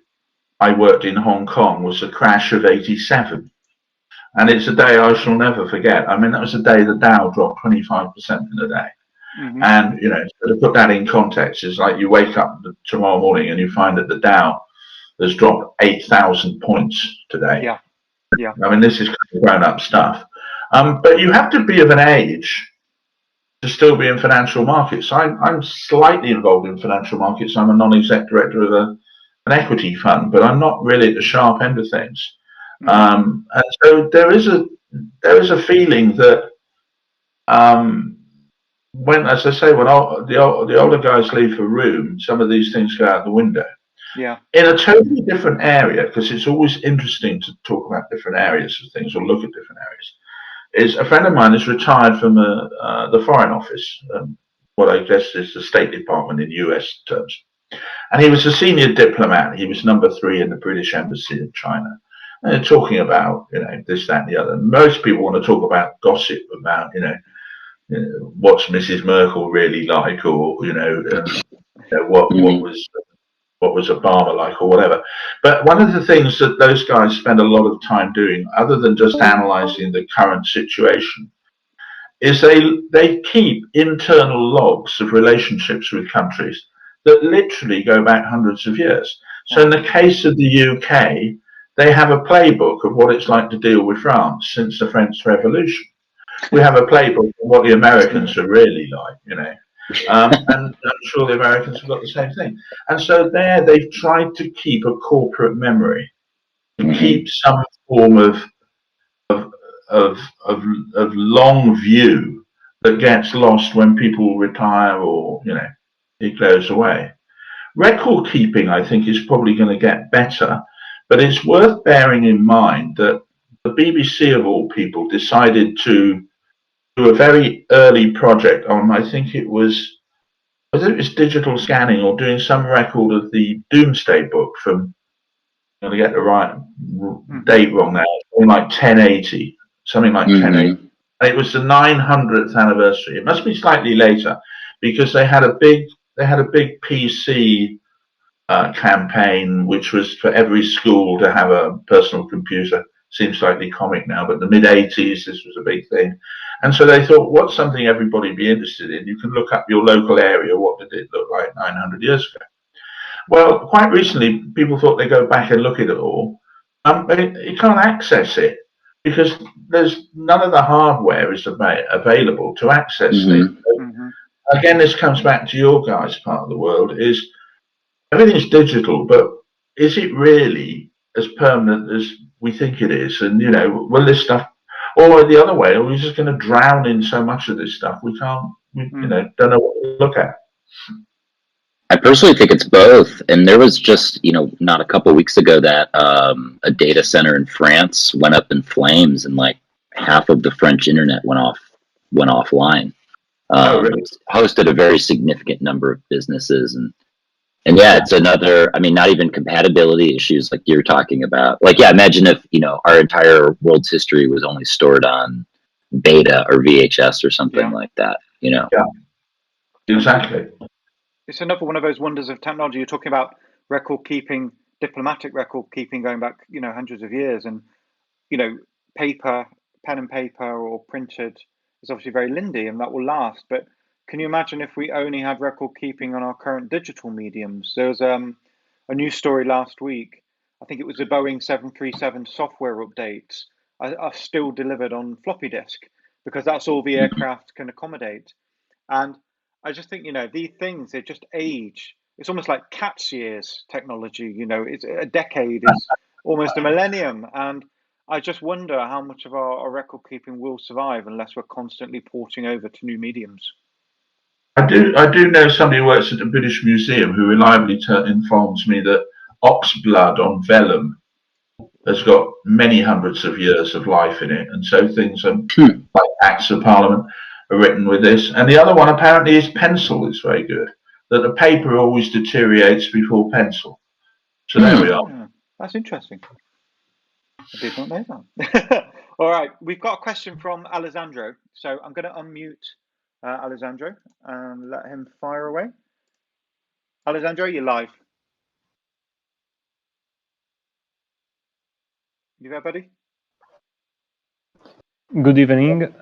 I worked in Hong Kong was the crash of '87. And it's a day I shall never forget. That was the day the Dow dropped 25% in a day. And, to put that in context, it's like you wake up tomorrow morning and you find that the Dow has dropped 8,000 points today. Yeah. This is kind of grown-up stuff. But you have to be of an age to still be in financial markets. I'm slightly involved in financial markets. I'm a non-exec director of an equity fund, but I'm not really at the sharp end of things. And so there is a feeling that when, as I say, when the older guys leave a room, some of these things go out the window. Yeah. In a totally different area, because it's always interesting to talk about different areas of things or look at different areas, is a friend of mine is retired from the Foreign Office, what I guess is the State Department in US terms. And he was a senior diplomat. He was number 3 in the British Embassy in China. And they're talking about, this, that, and the other. Most people want to talk about gossip about, what's Mrs. Merkel really like, or, what was Obama like, or whatever. But one of the things that those guys spend a lot of time doing, other than just analysing the current situation, is they keep internal logs of relationships with countries that literally go back hundreds of years. So in the case of the UK, they have a playbook of what it's like to deal with France since the French Revolution. We have a playbook of what the Americans are really like, and I'm sure the Americans have got the same thing. And so they've tried to keep a corporate memory, to keep some form of long view that gets lost when people retire or, it goes away. Record keeping, I think, is probably going to get better, but it's worth bearing in mind that the BBC, of all people, decided to do a very early project on, I think it was digital scanning or doing some record of the Doomsday Book from, I'm going to get the right date wrong now, something like 1080, something like 1080. And it was the 900th anniversary. It must be slightly later because they had a big PC campaign, which was for every school to have a personal computer. Seems slightly comic now, but the mid-80s, this was a big thing. And so they thought, what's something everybody would be interested in? You can look up your local area. What did it look like 900 years ago? Well, quite recently, people thought they'd go back and look at it all. But you can't access it because there's none of the hardware is available to access it. Again, this comes back to your guys' part of the world, is everything's digital, but is it really as permanent as we think it is? And, you know, will this stuff, or the other way, are we just going to drown in so much of this stuff we can't, you know, don't know what to look at? I personally think it's both. And there was just, you know, not a couple of weeks ago that a data center in France went up in flames, and like half of the French internet went offline. Really? Hosted a very significant number of businesses, and yeah, it's another, I mean, not even compatibility issues like you're talking about. Like, yeah, imagine if, you know, our entire world's history was only stored on beta or VHS or something like that, you know? Yeah, exactly. It's another one of those wonders of technology. You're talking about record keeping, diplomatic record keeping going back, you know, hundreds of years. And, you know, paper, pen and paper or printed is obviously very lindy and that will last. But can you imagine if we only had record keeping on our current digital mediums? There was a news story last week. I think it was the Boeing 737 software updates are still delivered on floppy disk because that's all the aircraft can accommodate. And I just think, you know, these things, they just age. It's almost like cat's years technology, you know, it's a decade is almost a millennium. And I just wonder how much of our record keeping will survive unless we're constantly porting over to new mediums. I do know somebody who works at the British Museum who reliably informs me that ox blood on vellum has got many hundreds of years of life in it, and so things are like Acts of Parliament are written with this. And the other one apparently is pencil is very good, that the paper always deteriorates before pencil. So there we are. Yeah, that's interesting. I did not know that. All right, we've got a question from Alessandro, so I'm going to unmute Alessandro and let him fire away. Alessandro, you're live. You there, buddy? Good evening. It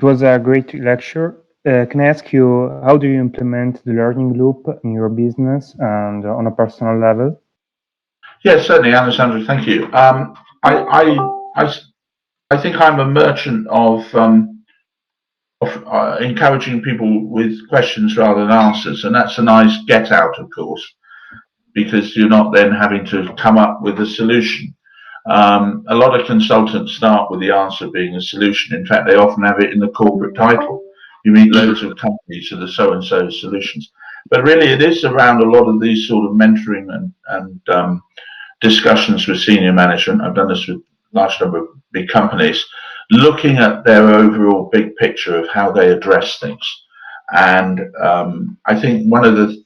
was a great lecture. Can I ask you, how do you implement the learning loop in your business and on a personal level? Yes, certainly, Alessandro. Thank you. I think I'm a merchant of encouraging people with questions rather than answers, and that's a nice get out, of course, because you're not then having to come up with a solution. A lot of consultants start with the answer being a solution. In fact, they often have it in the corporate title. You meet loads of companies to the so-and-so solutions. But really, it is around a lot of these sort of mentoring and discussions with senior management. I've done this with a large number of big companies, looking at their overall big picture of how they address things. And I think one of the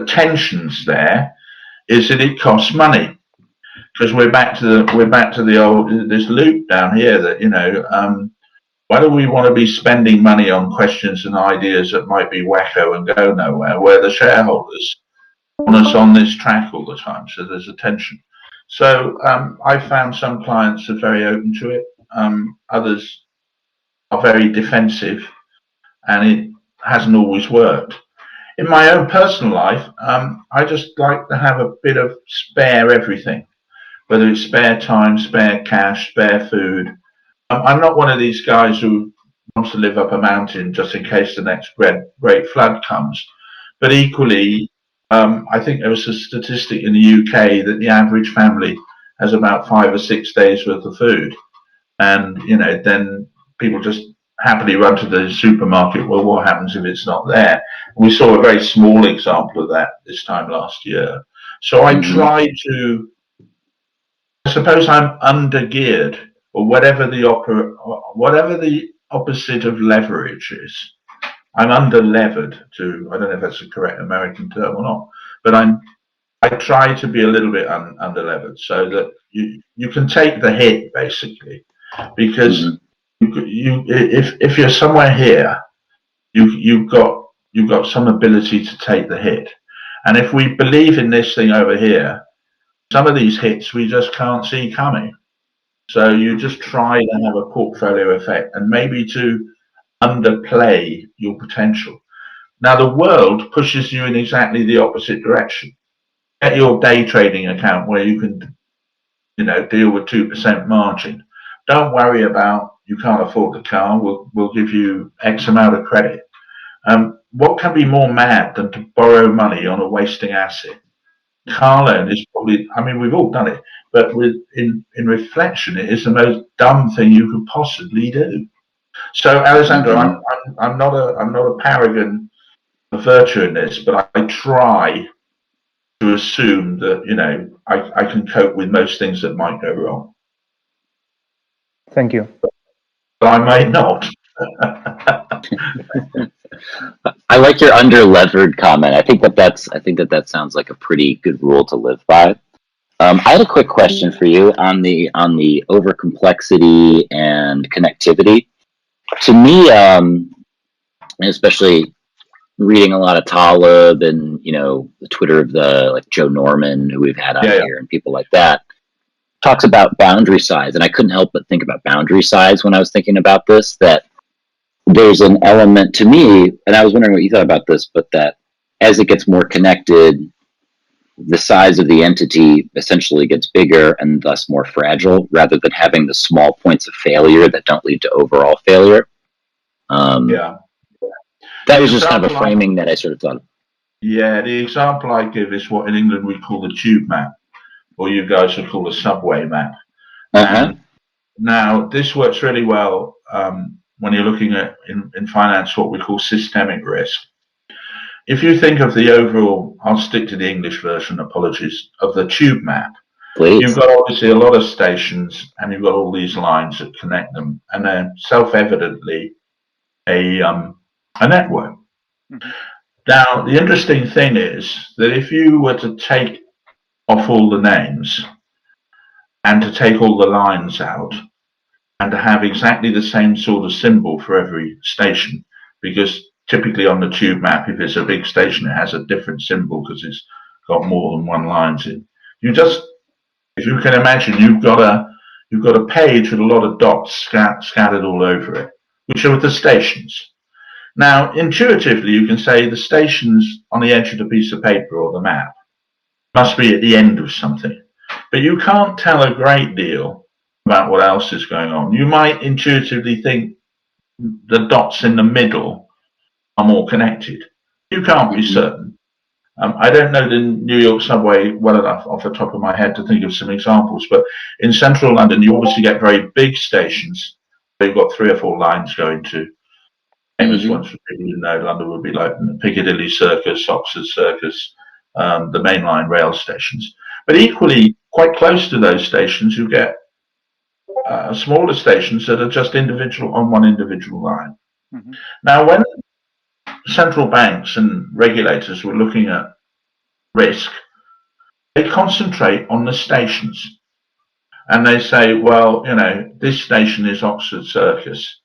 tensions there is that it costs money. Because we're back to the old this loop down here that, you know, why do we want to be spending money on questions and ideas that might be wacko and go nowhere, where the shareholders want us on this track all the time? So there's a tension. So I found some clients are very open to it. Others are very defensive, and it hasn't always worked. In my own personal life, I just like to have a bit of spare everything. Whether it's spare time, spare cash, spare food. I'm not one of these guys who wants to live up a mountain just in case the next great flood comes. But equally, I think there was a statistic in the UK that the average family has about 5 or 6 days worth of food. And, you know, then people just happily run to the supermarket. Well, what happens if it's not there? And we saw a very small example of that this time last year. So I try to, I suppose I'm under-geared, or whatever the opposite of leverage is. I'm under-levered to, I don't know if that's a correct American term or not, but I try to be a little bit under-levered so that you can take the hit, basically, because if you're somewhere here, you've got some ability to take the hit. And if we believe in this thing over here, some of these hits we just can't see coming. So you just try to have a portfolio effect and maybe to underplay your potential. Now the world pushes you in exactly the opposite direction. Get your day trading account where you can, deal with 2% margin. Don't worry about you can't afford the car. We'll give you X amount of credit. What can be more mad than to borrow money on a wasting asset? Car loan is probably, I mean, we've all done it, but in reflection, it is the most dumb thing you could possibly do. So, Alessandro, I'm not a paragon of virtue in this, but I try to assume that I can cope with most things that might go wrong. Thank you. But I may not. I like your under-levered comment. I think that sounds like a pretty good rule to live by. I had a quick question for you on the over complexity and connectivity. To me, especially reading a lot of Taleb and the Twitter of like Joe Norman, who we've had on here, and people like that, talks about boundary size, and I couldn't help but think about boundary size when I was thinking about this. That there's an element to me, and I was wondering what you thought about this, but that as it gets more connected, the size of the entity essentially gets bigger and thus more fragile, rather than having the small points of failure that don't lead to overall failure. That was just kind of a framing that I sort of thought of. Yeah, the example I give is what in England we call the tube map, or you guys would call the subway map. And now this works really well when you're looking at in finance what we call systemic risk. If you think of the overall, I'll stick to the English version, apologies, of the tube map. Please. You've got obviously a lot of stations and you've got all these lines that connect them, and they're self-evidently a network. Now, the interesting thing is that if you were to take off all the names and to take all the lines out and to have exactly the same sort of symbol for every station, because typically on the tube map, if it's a big station, it has a different symbol because it's got more than one lines in. If you can imagine, you've got a page with a lot of dots scattered all over it, which are the stations. Now, intuitively, you can say the stations on the edge of the piece of paper or the map must be at the end of something. But you can't tell a great deal about what else is going on. You might intuitively think the dots in the middle are more connected. You can't be certain. I don't know the New York subway well enough off the top of my head to think of some examples, but in central London, you obviously get very big stations. They've got 3 or 4 lines going to. Famous ones for people who know London would be like Piccadilly Circus, Oxford Circus, the mainline rail stations. But equally, quite close to those stations, you get smaller stations that are just on one individual line. Now, when central banks and regulators were looking at risk, they concentrate on the stations. And they say, well, this station is Oxford Circus.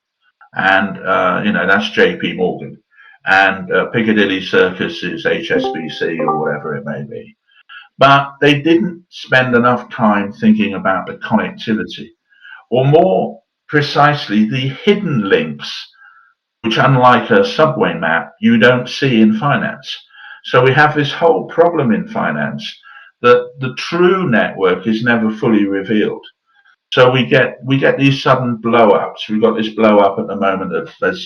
And, that's JP Morgan. And Piccadilly Circus is HSBC or whatever it may be. But they didn't spend enough time thinking about the connectivity, or more precisely, the hidden links, which unlike a subway map, you don't see in finance. So we have this whole problem in finance that the true network is never fully revealed. So we get these sudden blow-ups. We've got this blow-up at the moment of there's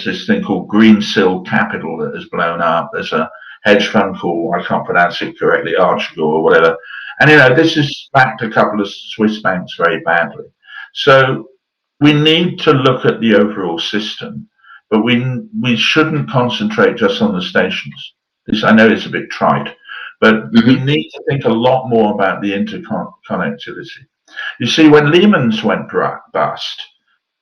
this thing called Greensill Capital that has blown up. There's a hedge fund called, I can't pronounce it correctly, Archegos or whatever. And this has smacked a couple of Swiss banks very badly. So we need to look at the overall system, but we shouldn't concentrate just on the stations. I know it's a bit trite, but we need to think a lot more about the interconnectivity. You see, when Lehman's went bust,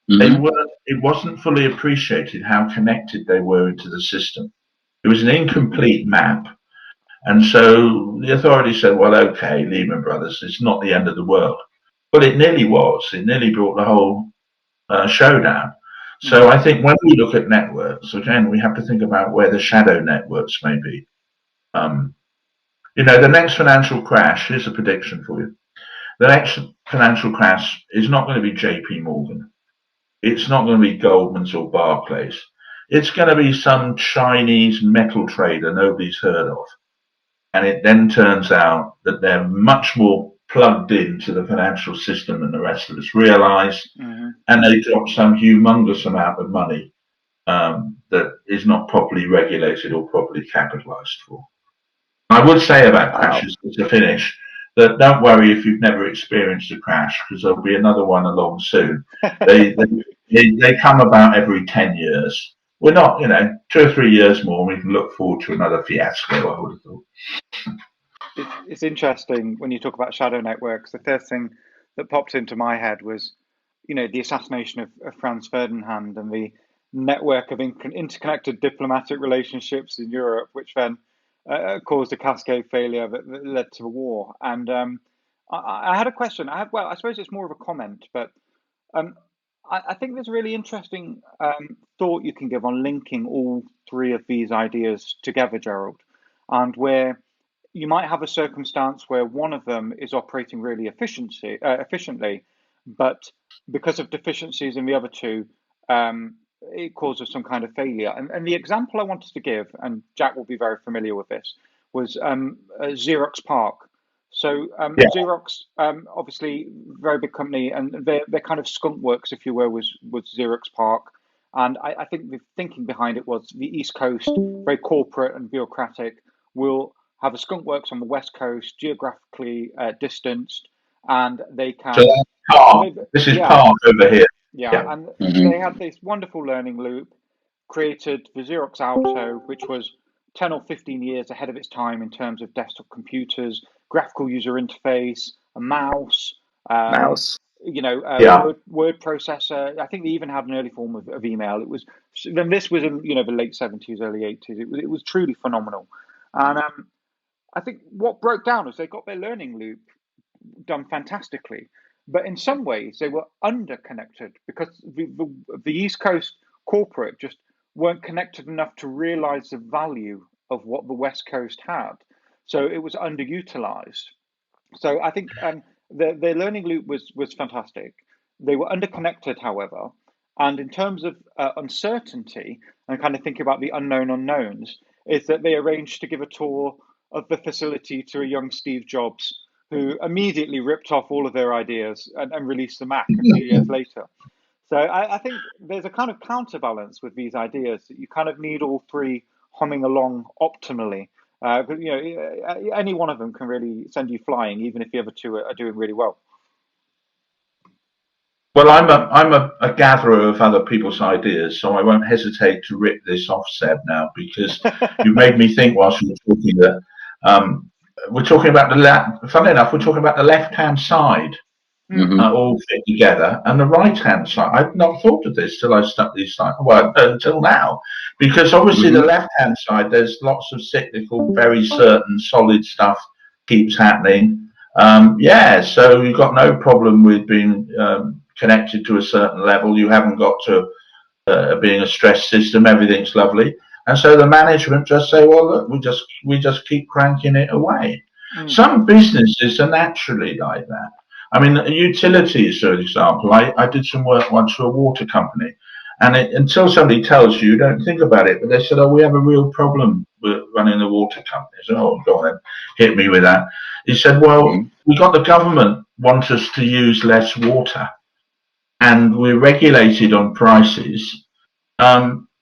it wasn't fully appreciated how connected they were into the system. It was an incomplete map. And so the authorities said, well, okay, Lehman Brothers, it's not the end of the world. But it nearly was. It nearly brought the whole show down. So I think when we look at networks, again, we have to think about where the shadow networks may be. You know, the next financial crash, here's a prediction for you. The next financial crash is not going to be JP Morgan. It's not going to be Goldman's or Barclays. It's going to be some Chinese metal trader nobody's heard of. And it then turns out that they're much more plugged into the financial system than the rest of us realize. And they drop some humongous amount of money that is not properly regulated or properly capitalized for. I would say about crashes, to finish, that don't worry if you've never experienced a crash, because there'll be another one along soon. They come about every 10 years. We're not, you know, 2 or 3 years more, we can look forward to another fiasco, I would have thought. It's interesting when you talk about shadow networks. The first thing that popped into my head was, you know, the assassination of Franz Ferdinand and the network of interconnected diplomatic relationships in Europe, which then caused a cascade failure that led to a war. And I had a question. Well, I suppose it's more of a comment, but I think there's a really interesting thought you can give on linking all three of these ideas together, Gerald, and where you might have a circumstance where one of them is operating really efficiently, but because of deficiencies in the other two, it causes some kind of failure. And the example I wanted to give, and Jack will be very familiar with this, was Xerox PARC. So Xerox, obviously, very big company, and their kind of skunk works, if you will, was Xerox PARC. And I think the thinking behind it was the East Coast, very corporate and bureaucratic, will have a skunk works on the West Coast, geographically distanced, and they can. So that's PARC. This is PARC over here. Yeah, and they had this wonderful learning loop, created the Xerox Alto, which was 10 or 15 years ahead of its time in terms of desktop computers, graphical user interface, a mouse, you know, word processor. I think they even had an early form of email. It was then this was in, you know, the late 70s, early 80s. It was truly phenomenal, and I think what broke down was they got their learning loop done fantastically. But in some ways, they were underconnected because the East Coast corporate just weren't connected enough to realize the value of what the West Coast had. So it was underutilized. So I think their learning loop was fantastic. They were underconnected, however. And in terms of uncertainty, and kind of thinking about the unknown unknowns, is that they arranged to give a tour of the facility to a young Steve Jobs, who immediately ripped off all of their ideas and released the Mac a few years later. So I think there's a kind of counterbalance with these ideas that you kind of need all three humming along optimally. But, you know, any one of them can really send you flying, even if the other two are doing really well. Well, I'm a gatherer of other people's ideas, so I won't hesitate to rip this off, Seb, now, because you made me think whilst you were talking that we're talking about funnily enough, we're talking about the left-hand side all fit together, and the right-hand side. I've not thought of this till I stuck these sides. Well, until now, because obviously the left-hand side, there's lots of cyclical, very certain, solid stuff keeps happening. So you've got no problem with being connected to a certain level. You haven't got to being a stress system. Everything's lovely. And so the management just say, well, look, we just keep cranking it away. Some businesses are naturally like that. I mean, utilities, for example, I did some work once for a water company, and until somebody tells you, you don't think about it. But they said, oh, we have a real problem with running the water company. I said, oh, go on then, hit me with that. He said, well, we got the government want us to use less water, and we're regulated on prices.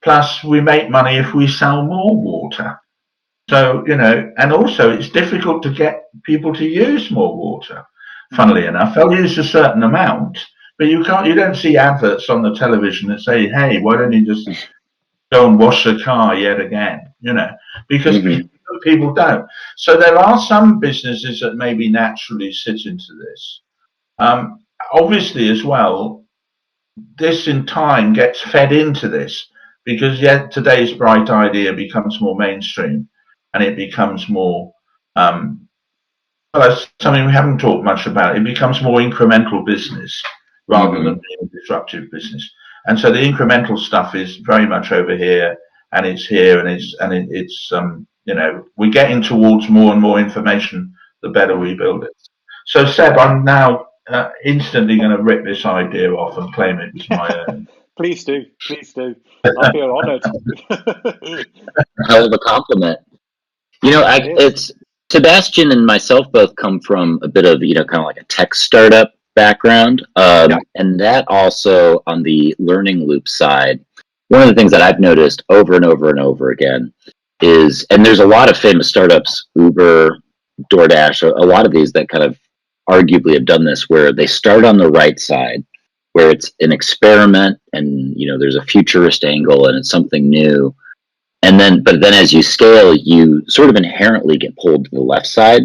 Plus, we make money if we sell more water. So, you know, and also it's difficult to get people to use more water. Funnily enough, they'll use a certain amount, but you don't see adverts on the television that say, hey, why don't you just go and wash the car yet again? You know, because people don't. So there are some businesses that maybe naturally sit into this. Obviously, as well, this in time gets fed into this. Because yet today's bright idea becomes more mainstream, and it becomes more something we haven't talked much about. It becomes more incremental business rather than being a disruptive business. And so the incremental stuff is very much over here, and it's here, and it's you know, we're getting towards more and more information, the better we build it. So Seb, I'm now instantly going to rip this idea off and claim it as my own. Please do, please do. I feel honoured. Hell of a compliment. You know, it's Sebastian and myself both come from a bit of, you know, kind of like a tech startup background. And that also on the learning loop side, one of the things that I've noticed over and over and over again is, and there's a lot of famous startups, Uber, DoorDash, a lot of these that kind of arguably have done this, where they start on the right side, where it's an experiment and, you know, there's a futurist angle and it's something new. And then, but then as you scale, you sort of inherently get pulled to the left side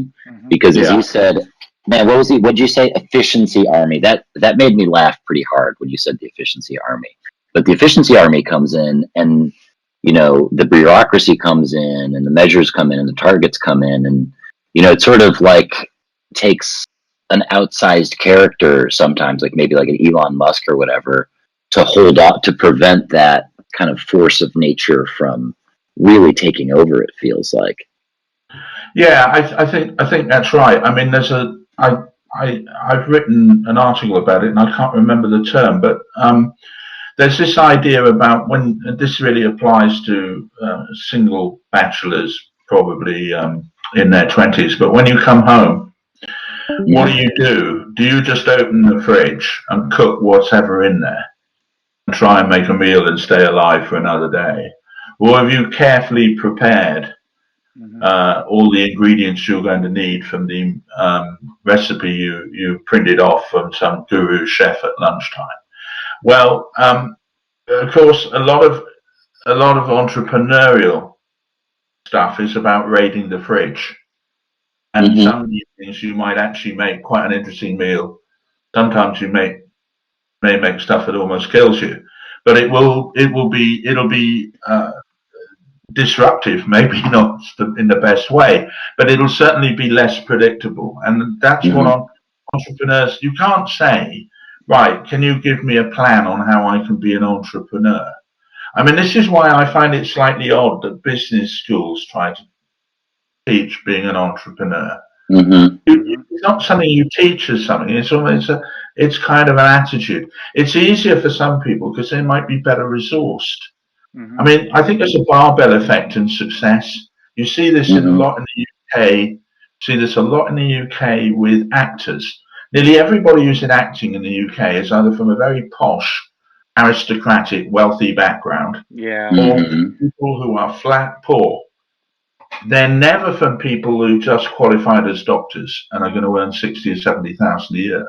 because, as you said, man, what'd you say? Efficiency army. That made me laugh pretty hard when you said the efficiency army. But the efficiency army comes in, and you know, the bureaucracy comes in, and the measures come in, and the targets come in, and you know, it sort of like takes an outsized character sometimes, like maybe like an Elon Musk or whatever, to hold up, to prevent that kind of force of nature from really taking over, it feels like. Yeah, I think that's right. I mean, I've written an article about it, and I can't remember the term, but there's this idea about when, and this really applies to single bachelors, probably in their 20s. But when you come home, what do? Do you just open the fridge and cook whatever in there, and try and make a meal and stay alive for another day? Or have you carefully prepared all the ingredients you're going to need from the recipe you printed off from some guru chef at lunchtime? Well, of course, a lot of entrepreneurial stuff is about raiding the fridge. And some evenings you might actually make quite an interesting meal. Sometimes you may make stuff that almost kills you, but it'll be disruptive, maybe not in the best way, but it'll certainly be less predictable. And that's what entrepreneurs, you can't say, right, can you give me a plan on how I can be an entrepreneur? I mean, this is why I find it slightly odd that business schools try to teach being an entrepreneur. It's not something you teach as something. It's kind of an attitude. It's easier for some people because they might be better resourced. I mean, I think there's a barbell effect in success. You see this a lot in the UK. See this a lot in the UK with actors. Nearly everybody who's in acting in the UK is either from a very posh, aristocratic, wealthy background, or people who are flat poor. They're never from people who just qualified as doctors and are going to earn 60 or 70,000 a year.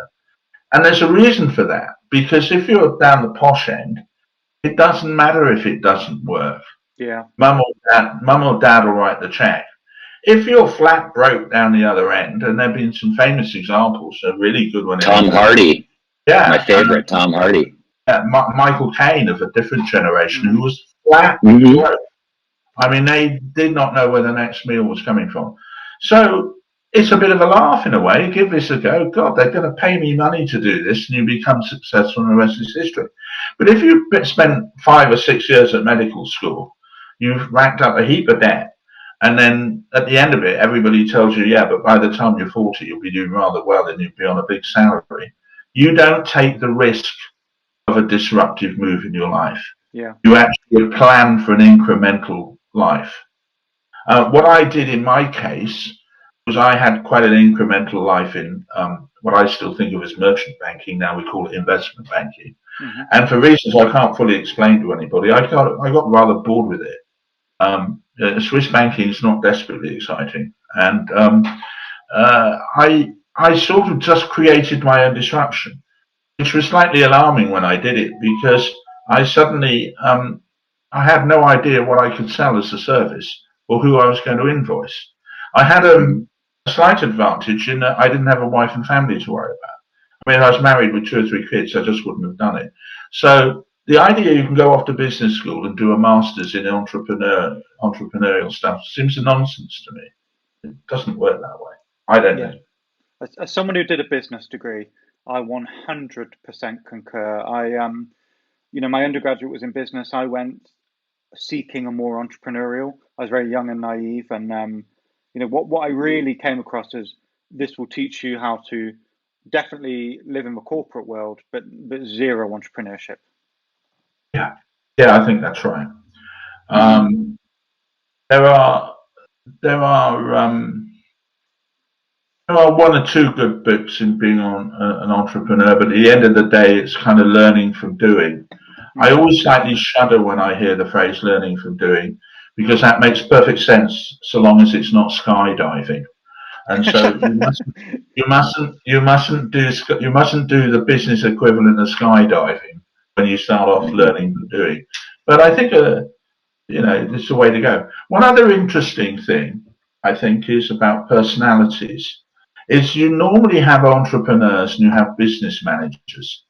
And there's a reason for that, because if you're down the posh end, it doesn't matter if it doesn't work. Mum or dad will write the check. If you're flat broke down the other end, and there've been some famous examples, a really good one. Tom Hardy. My favorite, Tom Hardy. Michael Caine of a different generation, who was flat broke. I mean, they did not know where the next meal was coming from. So it's a bit of a laugh in a way. Give this a go. God, they're going to pay me money to do this, and you become successful, and the rest is history. But if you spent 5 or 6 years at medical school, you've racked up a heap of debt, and then at the end of it, everybody tells you, yeah, but by the time you're 40, you'll be doing rather well, and you'll be on a big salary. You don't take the risk of a disruptive move in your life. You actually plan for an incremental life. What I did in my case was I had quite an incremental life in what I still think of as merchant banking. Now we call it investment banking. And for reasons I can't fully explain to anybody, I got rather bored with it. Swiss banking is not desperately exciting. And I sort of just created my own disruption, which was slightly alarming when I did it, because I suddenly I had no idea what I could sell as a service or who I was going to invoice. I had a slight advantage in that I didn't have a wife and family to worry about. I mean, I was married with 2 or 3 kids, I just wouldn't have done it. So the idea you can go off to business school and do a master's in entrepreneurial stuff seems a nonsense to me. It doesn't work that way. I don't think. As someone who did a business degree, I 100% concur. my undergraduate was in business. I went seeking a more entrepreneurial. I was very young and naive, and what I really came across is this will teach you how to definitely live in the corporate world, but zero entrepreneurship. Yeah, I think that's right. There are one or two good bits in being an entrepreneur, but at the end of the day, it's kind of learning from doing. I always slightly shudder when I hear the phrase "learning from doing," because that makes perfect sense so long as it's not skydiving. And so you mustn't do the business equivalent of skydiving when you start off learning from doing. But I think this is the way to go. One other interesting thing I think is about personalities. Is you normally have entrepreneurs and you have business managers,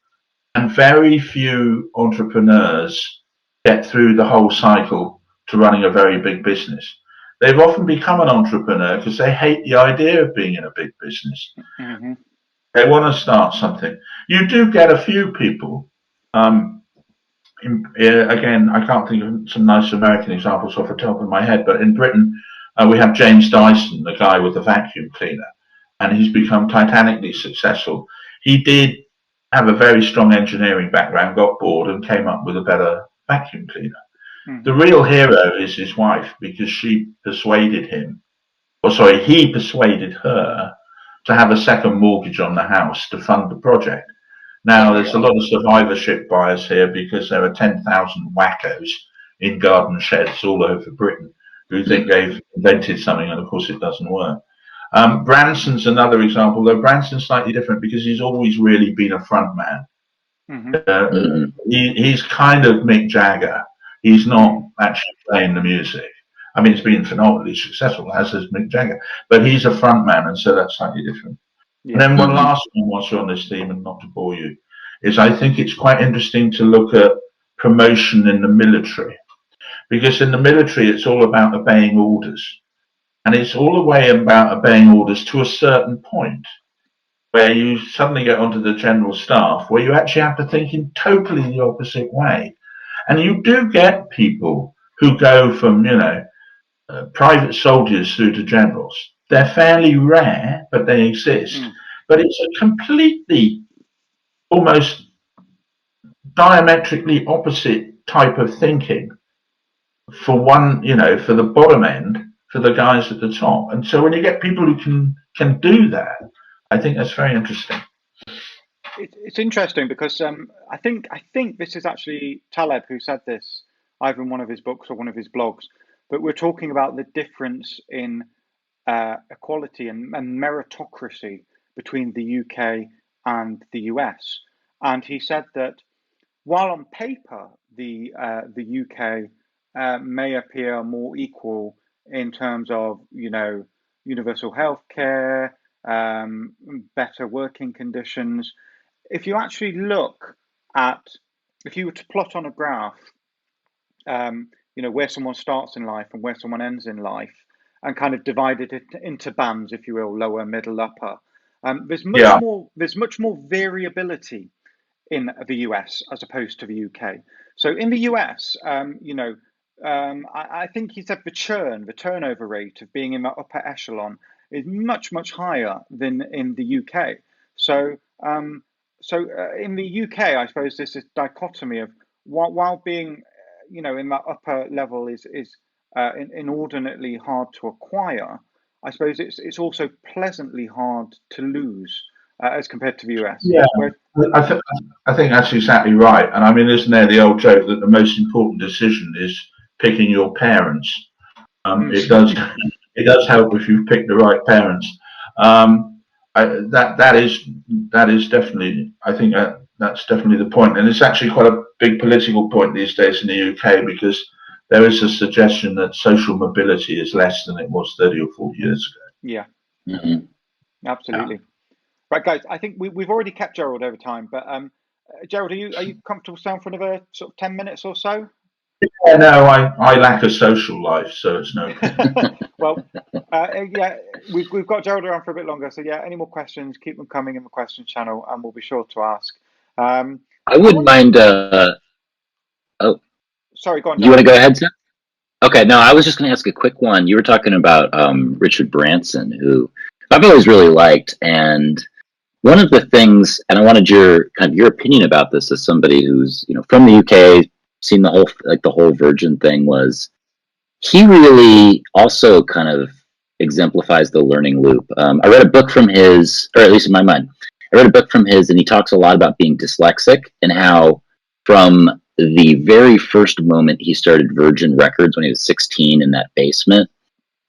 and very few entrepreneurs get through the whole cycle to running a very big business. They've often become an entrepreneur because they hate the idea of being in a big business. They want to start something. You do get a few people. Again, I can't think of some nice American examples off the top of my head, but in Britain, we have James Dyson, the guy with the vacuum cleaner, and he's become titanically successful. He did have a very strong engineering background, got bored, and came up with a better vacuum cleaner. The real hero is his wife, because he persuaded her to have a second mortgage on the house to fund the project. Now, there's a lot of survivorship bias here because there are 10,000 wackos in garden sheds all over Britain who think they've invented something, and of course it doesn't work. Branson's another example, though Branson's slightly different because he's always really been a front man. He's kind of Mick Jagger. He's not actually playing the music. I mean, he's been phenomenally successful, as is Mick Jagger, but he's a front man, and so that's slightly different. And then one last one, whilst you're on this theme, and not to bore you, is I think it's quite interesting to look at promotion in the military, because in the military it's all about obeying orders, and it's all the way about obeying orders to a certain point, where you suddenly get onto the general staff, where you actually have to think in totally the opposite way, and you do get people who go from private soldiers through to generals. They're fairly rare, but they exist. But it's a completely, almost diametrically opposite type of thinking for for the bottom end, for the guys at the top. And so when you get people who can do that, I think that's very interesting. It's interesting because I think this is actually Taleb who said this, either in one of his books or one of his blogs. But we're talking about the difference in equality and meritocracy between the UK and the US. And he said that while on paper the UK may appear more equal in terms of universal health care, better working conditions, if you actually look at, if you were to plot on a graph, where someone starts in life and where someone ends in life, and kind of divided it into bands, if you will, lower, middle, upper. There's much more variability in the US as opposed to the UK. So in the US, I think he said the turnover rate of being in the upper echelon is much, much higher than in the UK. So in the UK, I suppose this is dichotomy of while being, in that upper level is inordinately hard to acquire, I suppose it's also pleasantly hard to lose as compared to the US. Yeah, I think that's exactly right. And I mean, isn't there the old joke that the most important decision is picking your parents? It does help if you've picked the right parents. That is definitely, I think that's definitely the point, and it's actually quite a big political point these days in the UK, because there is a suggestion that social mobility is less than it was 30 or 40 years ago. Yeah, absolutely. Right, guys, I think we've already kept Gerald over time, but Gerald, are you comfortable staying for another sort of 10 minutes or so? Yeah, no, I lack a social life, so it's no problem. Well, yeah, we've got Gerald around for a bit longer, so yeah, any more questions, keep them coming in the question channel, and we'll be sure to ask. I wouldn't mind Oh, Sorry, go on, you want to Gerald. go ahead, Seth? Okay, no, I was just going to ask a quick one. You were talking about Richard Branson, who I've always really liked, and one of the things, and I wanted your kind of your opinion about this as somebody who's from the UK, seen the whole Virgin thing, was he really also kind of exemplifies the learning loop. I read a book from his, or at least in my mind, I read a book from his, and he talks a lot about being dyslexic and how from the very first moment he started Virgin Records when he was 16 in that basement.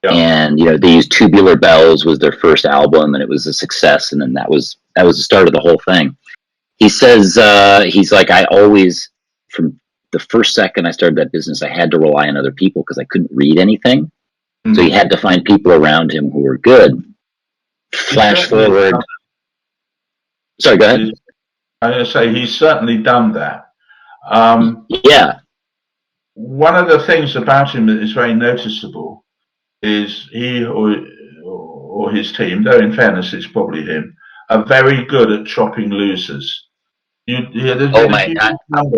Yeah. And they used Tubular Bells was their first album, and it was a success. And then that was the start of the whole thing. He says he's like, I always, from the first second I started that business, I had to rely on other people because I couldn't read anything. So he had to find people around him who were good. Flash forward. Sorry, go ahead. I'm going to say he's certainly done that. Yeah. One of the things about him that is very noticeable is he or his team, though in fairness it's probably him, are very good at chopping losers. There's been a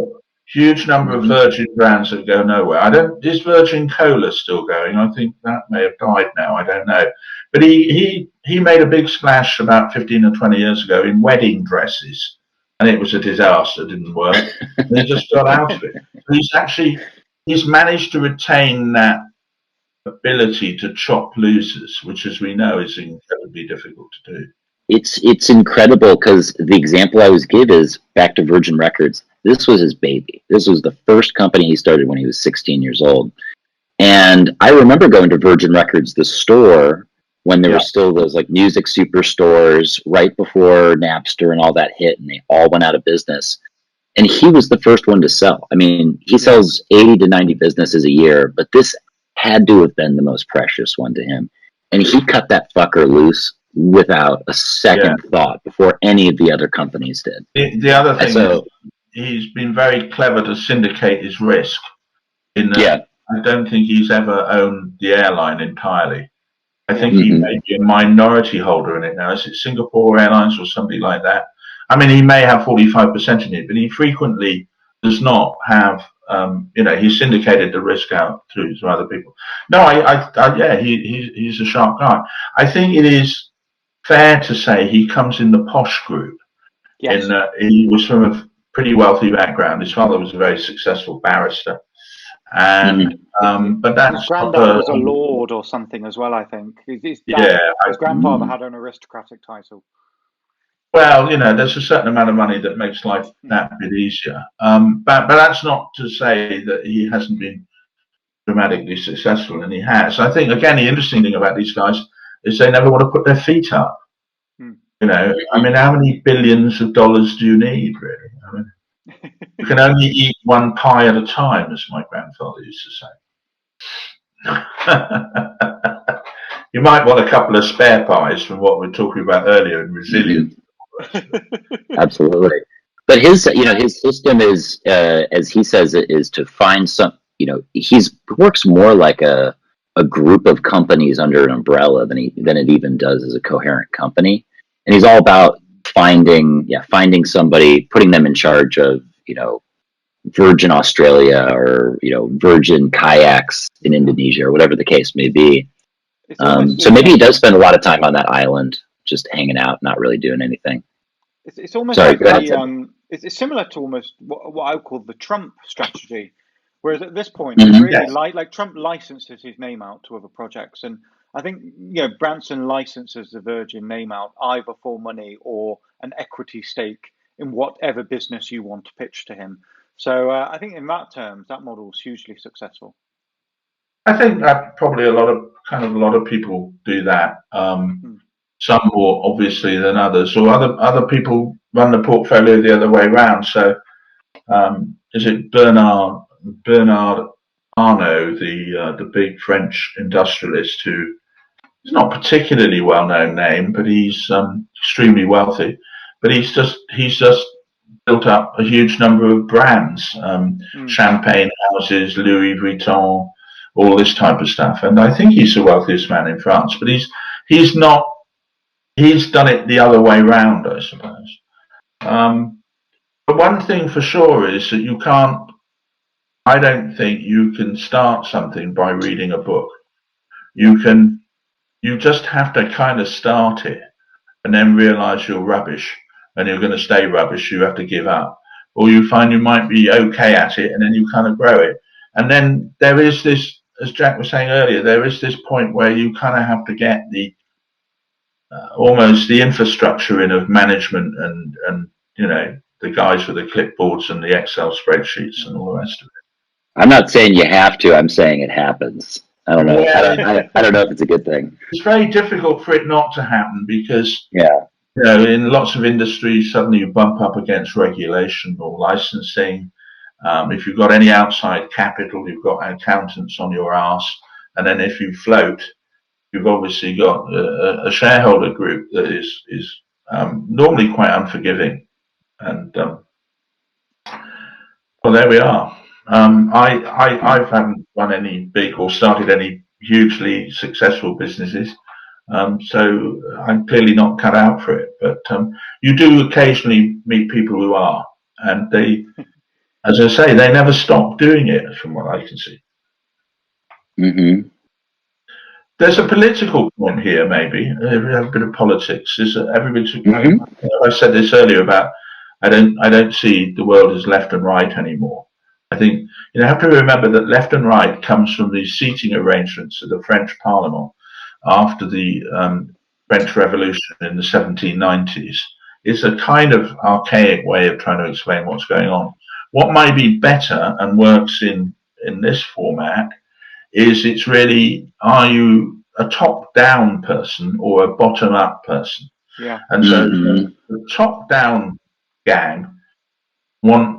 huge number of Virgin brands that go nowhere. Is Virgin Cola still going? I think that may have died now. I don't know. But he made a big splash about 15 or 20 years ago in wedding dresses, and it was a disaster. It didn't work. And he just got out of it. He's managed to retain that ability to chop losers, which, as we know, is incredibly difficult to do. It's incredible because the example I always give is back to Virgin Records. This was his baby. This was the first company he started when he was 16 years old. And I remember going to Virgin Records, the store, when there were still those like music superstores right before Napster and all that hit, and they all went out of business. And he was the first one to sell. I mean, he sells 80 to 90 businesses a year, but this had to have been the most precious one to him. And he cut that fucker loose without a second thought before any of the other companies did. The other thing is he's been very clever to syndicate his risk. I don't think he's ever owned the airline entirely. I think he may be a minority holder in it now. Is it Singapore Airlines or somebody like that? I mean, he may have 45% in it, but he frequently does not have. He syndicated the risk out to other people. No, he's a sharp guy. I think it is fair to say he comes in the posh group. Yes. He was from a pretty wealthy background. His father was a very successful barrister, and but that's his granddad was a lord or something as well. I think his grandfather had an aristocratic title. Well, there's a certain amount of money that makes life that bit easier. But that's not to say that he hasn't been dramatically successful, and he has. I think, again, the interesting thing about these guys is they never want to put their feet up. I mean, how many billions of dollars do you need, really? I mean, you can only eat one pie at a time, as my grandfather used to say. You might want a couple of spare pies from what we were talking about earlier in resilience. Absolutely. But his system is, as he says it, is to find some, he works more like a group of companies under an umbrella than it even does as a coherent company. And he's all about finding somebody, putting them in charge of, Virgin Australia or, Virgin kayaks in Indonesia or whatever the case may be. So maybe he does spend a lot of time on that island, just hanging out, not really doing anything. It's almost it's similar to almost what I would call the Trump strategy. Whereas at this point, it's really like Trump licenses his name out to other projects. And I think, Branson licenses the Virgin name out either for money or an equity stake in whatever business you want to pitch to him. So I think in that terms, that model is hugely successful. I think that probably a lot of people do that. Some more obviously than others, or other people run the portfolio the other way around. So, is it Bernard Arnault, the big French industrialist, who is not particularly well-known name, but he's extremely wealthy. But he's just built up a huge number of brands, champagne houses, Louis Vuitton, all this type of stuff. And I think he's the wealthiest man in France. But he's not. He's done it the other way round, I suppose. But one thing for sure is that you can't I don't think you can start something by reading a book. You just have to kind of start it and then realize you're rubbish and you're going to stay rubbish. You have to give up, or you find you might be okay at it and then you kind of grow it. And then there is this, as Jack was saying earlier, there is this point where you kind of have to get the almost the infrastructure in of management and the guys with the clipboards and the Excel spreadsheets and all the rest of it. I'm not saying you have to. I'm saying it happens. I don't know. I don't know if it's a good thing. It's very difficult for it not to happen because, yeah, in lots of industries, suddenly you bump up against regulation or licensing. If you've got any outside capital, you've got accountants on your arse. And then if you float, you've obviously got a shareholder group that is normally quite unforgiving. And well, there we are. I haven't run any big or started any hugely successful businesses, so I'm clearly not cut out for it. But you do occasionally meet people who are, and they, as I say, they never stop doing it, from what I can see. Mm-hmm. There's a political point here, maybe. We have a bit of politics. Everybody's. I said this earlier about I don't see the world as left and right anymore. I think you have to remember that left and right comes from the seating arrangements of the French Parliament after the French Revolution in the 1790s. It's a kind of archaic way of trying to explain what's going on. What might be better and works in this format is it's really, are you a top-down person or a bottom-up person? Yeah. And so the top-down gang want,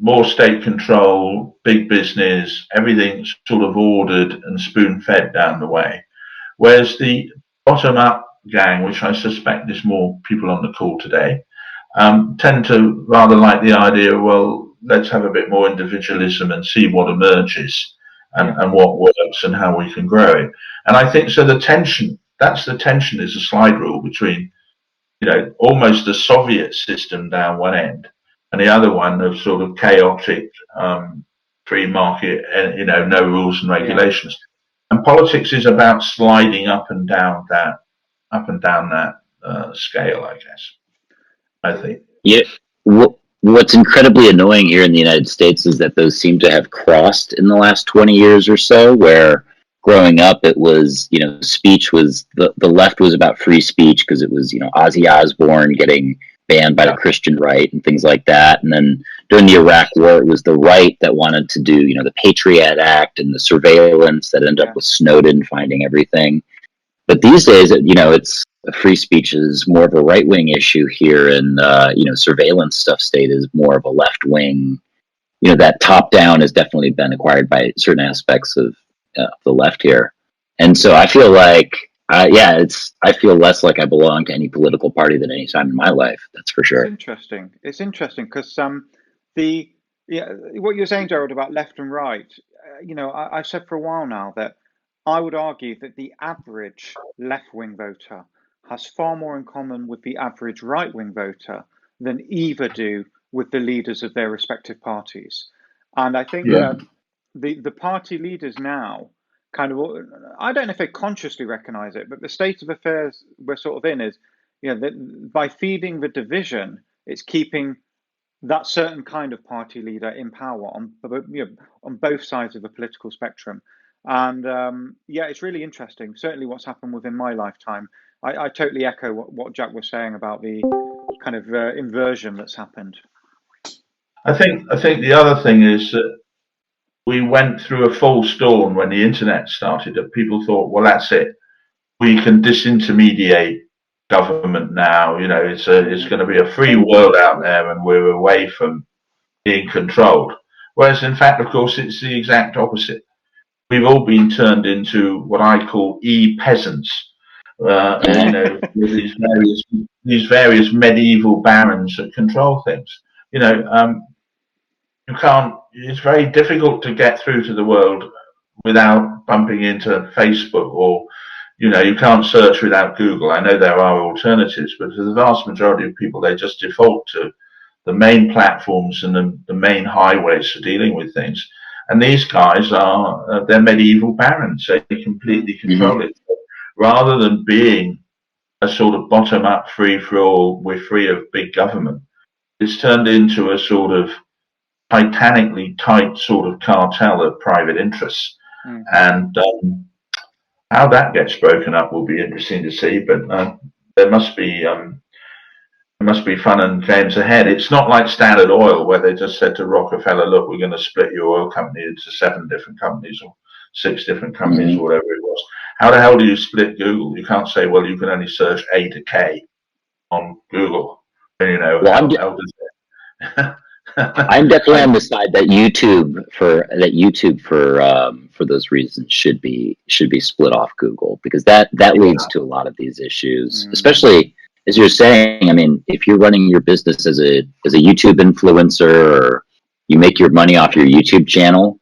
more state control, big business, everything sort of ordered and spoon-fed down the way. Whereas the bottom-up gang, which I suspect is more people on the call today, tend to rather like the idea, well, let's have a bit more individualism and see what emerges and what works and how we can grow it. And I think so the tension is a slide rule between, almost the Soviet system down one end and the other one of sort of chaotic free market, no rules and regulations. Yeah. And politics is about sliding up and down that scale, I guess. I think. Yeah. What's incredibly annoying here in the United States is that those seem to have crossed in the last 20 years or so, where growing up it was, speech was, the left was about free speech because it was, Ozzy Osbourne getting banned by the Christian right and things like that. And then during the Iraq War, it was the right that wanted to do, the Patriot Act and the surveillance that ended up with Snowden finding everything. But these days, it's free speech is more of a right-wing issue here, and surveillance stuff state is more of a left-wing. That top-down has definitely been acquired by certain aspects of the left here, and so I feel like, I feel less like I belong to any political party than any time in my life. That's for sure. It's interesting because what you're saying, Gerald, about left and right. I've said for a while now that I would argue that the average left-wing voter has far more in common with the average right-wing voter than either do with the leaders of their respective parties. And I think that the party leaders now kind of, I don't know if they consciously recognize it, but the state of affairs we're sort of in is, that by feeding the division, it's keeping that certain kind of party leader in power on both sides of the political spectrum. And it's really interesting. Certainly what's happened within my lifetime. I totally echo what Jack was saying about the kind of inversion that's happened. I think the other thing is that we went through a false dawn when the internet started, that people thought, well, that's it. We can disintermediate government now. It's going to be a free world out there and we're away from being controlled. Whereas in fact, of course, it's the exact opposite. We've all been turned into what I call e-peasants, these various medieval barons that control things. You can't. It's very difficult to get through to the world without bumping into Facebook, or you can't search without Google. I know there are alternatives, but for the vast majority of people, they just default to main platforms and the main highways for dealing with things. And these guys are they're medieval barons. They completely control it. Rather than being a sort of bottom-up free-for-all, we're free of big government, it's turned into a sort of titanically tight sort of cartel of private interests. And how that gets broken up will be interesting to see. But there must be fun and games ahead. It's not like Standard Oil, where they just said to Rockefeller, "Look, we're going to split your oil company into 7 different companies or 6 different companies, or whatever it was." How the hell do you split Google? You can't say, "Well, you can only search A to K on Google." You know, well, I'm definitely on the side that YouTube for those reasons should be split off Google, because that leads to a lot of these issues, especially as you're saying. I mean, if you're running your business as a YouTube influencer, or you make your money off your YouTube channel,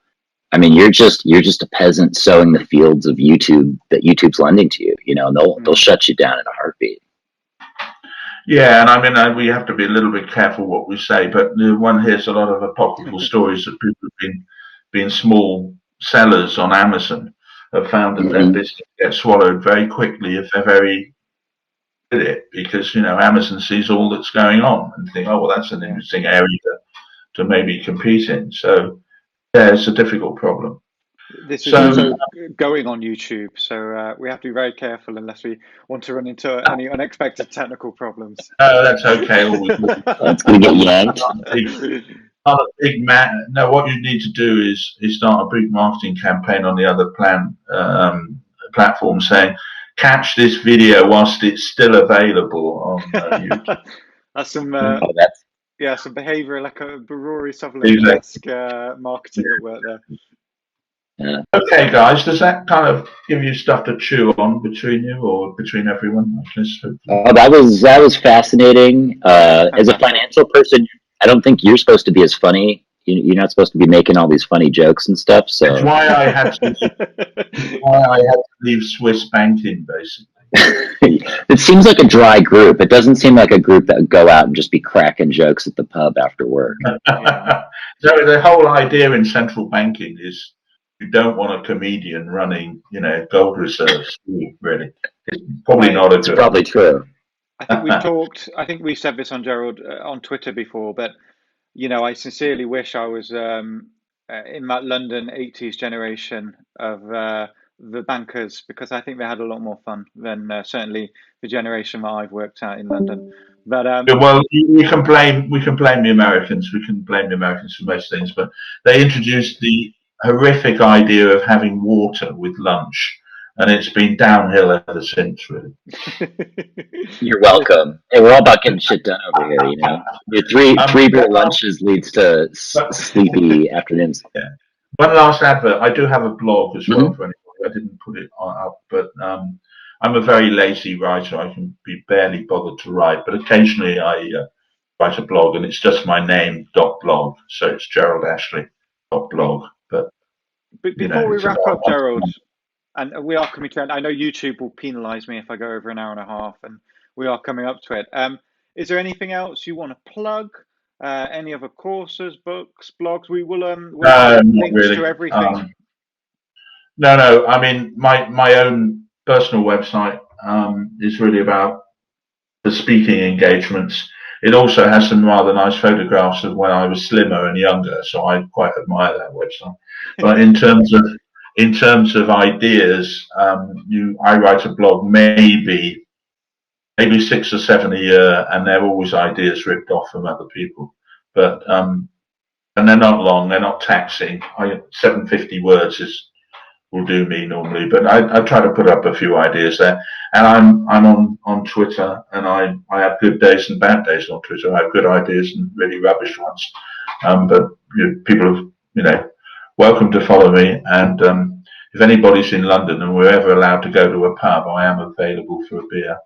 I mean, you're just a peasant sowing the fields of YouTube that YouTube's lending to you. You know, and they'll shut you down in a heartbeat. Yeah, and I mean, we have to be a little bit careful what we say, but one hears a lot of apocryphal stories that people have been small sellers on Amazon have found that their business gets swallowed very quickly if they're very good at it, because, you know, Amazon sees all that's going on and think, oh, well, that's an interesting area to maybe compete in. So, yeah, it's a difficult problem. This is also going on YouTube, so we have to be very careful unless we want to run into any unexpected technical problems. Oh, that's okay. It's going to get yanked. No, what you need to do is start a big marketing campaign on the other platform saying, "Catch this video whilst it's still available on YouTube." That's some some behaviour, like a Rory Sutherland-esque marketing at work there. Yeah. Okay, guys, does that kind of give you stuff to chew on between you, or between everyone? That was fascinating. As a financial person, I don't think you're supposed to be as funny. You're not supposed to be making all these funny jokes and stuff. So that's why I had to leave Swiss banking, basically. It seems like a dry group. It doesn't seem like a group that would go out and just be cracking jokes at the pub after work. So the whole idea in central banking is, you don't want a comedian running, you know, gold reserves. Really, it's probably not a good. It's probably true. I think we've talked. I think we said this on Gerald on Twitter before, but you know, I sincerely wish I was in that London '80s generation of the bankers, because I think they had a lot more fun than certainly the generation that I've worked at in London. But well, we can blame the Americans. We can blame the Americans for most things, but they introduced the horrific idea of having water with lunch, and it's been downhill ever since, really. You're welcome. Hey, we're all about getting shit done over here, you know. Your three beer lunches leads to sleepy afternoons. Yeah. One last advert. I do have a blog as well for anybody. I didn't put it up, but I'm a very lazy writer. I can be barely bothered to write, but occasionally I write a blog, and it's just my name .blog, so it's Gerald Ashley .blog. But before we wrap up, Gerald, and we are coming to an, I know YouTube will penalise me if I go over an hour and a half, and we are coming up to it. Is there anything else you want to plug? Any other courses, books, blogs? We will we'll links really. to everything. No. I mean, my own personal website is really about the speaking engagements. It also has some rather nice photographs of when I was slimmer and younger, so I quite admire that website. But in terms of ideas, I write a blog maybe 6 or 7 a year, and they're always ideas ripped off from other people. But and they're not long, they're not taxing. 750 words will do me normally, but I try to put up a few ideas there. And I'm on Twitter, and I have good days and bad days on Twitter. I have good ideas and really rubbish ones. But people are, welcome to follow me. And if anybody's in London and we're ever allowed to go to a pub, I am available for a beer.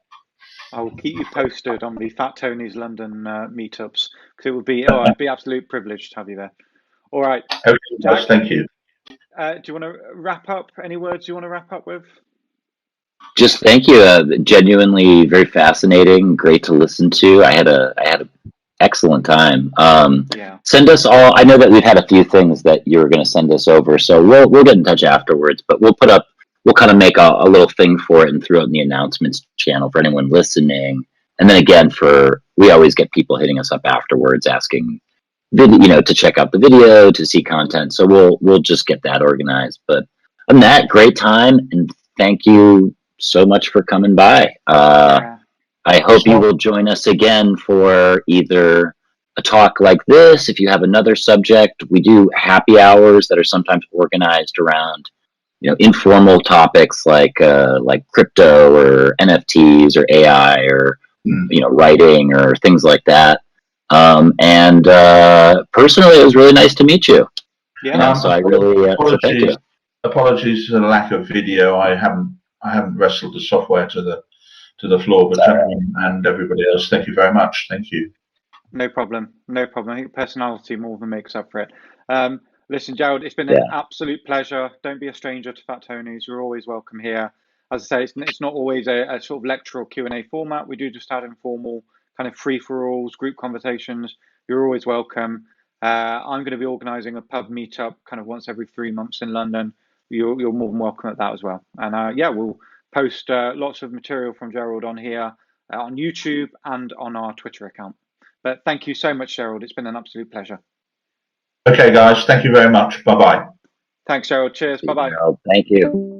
I will keep you posted on the Fat Tony's London meetups, because it would be it'd be absolute privilege to have you there. All right. Okay, Jack, thank you. Do you want to wrap up? Any words you want to wrap up with? Just thank you. Genuinely very fascinating. Great to listen to. I had a excellent time. Yeah. Send us all. I know that we've had a few things that you were going to send us over, so we'll get in touch afterwards. But we'll kind of make a little thing for it and throw it in the announcements channel for anyone listening. And then again, we always get people hitting us up afterwards asking, to check out the video, to see content. So we'll just get that organized. But other than that, great time, and thank you so much for coming by. Yeah. I hope you will join us again for either a talk like this. If you have another subject, we do happy hours that are sometimes organized around, informal topics like crypto or NFTs or AI or writing or things like that. And personally, it was really nice to meet you. Yeah. So I really thank you. Apologies for the lack of video. I haven't wrestled the software to the floor, but gentlemen and everybody else, thank you very much. Thank you. No problem. No problem. I think personality more than makes up for it. Listen, Gerald, it's been an absolute pleasure. Don't be a stranger to Fat Tony's. You're always welcome here. As I say, it's not always a sort of lecture or Q&A format. We do just have informal kind of free-for-alls, group conversations. You're always welcome. I'm going to be organising a pub meetup kind of once every 3 months in London. You're more than welcome at that as well. And we'll post lots of material from Gerald on here, on YouTube and on our Twitter account. But thank you so much, Gerald. It's been an absolute pleasure. Okay, guys. Thank you very much. Bye-bye. Thanks, Gerald. Cheers. Bye-bye. Thank you.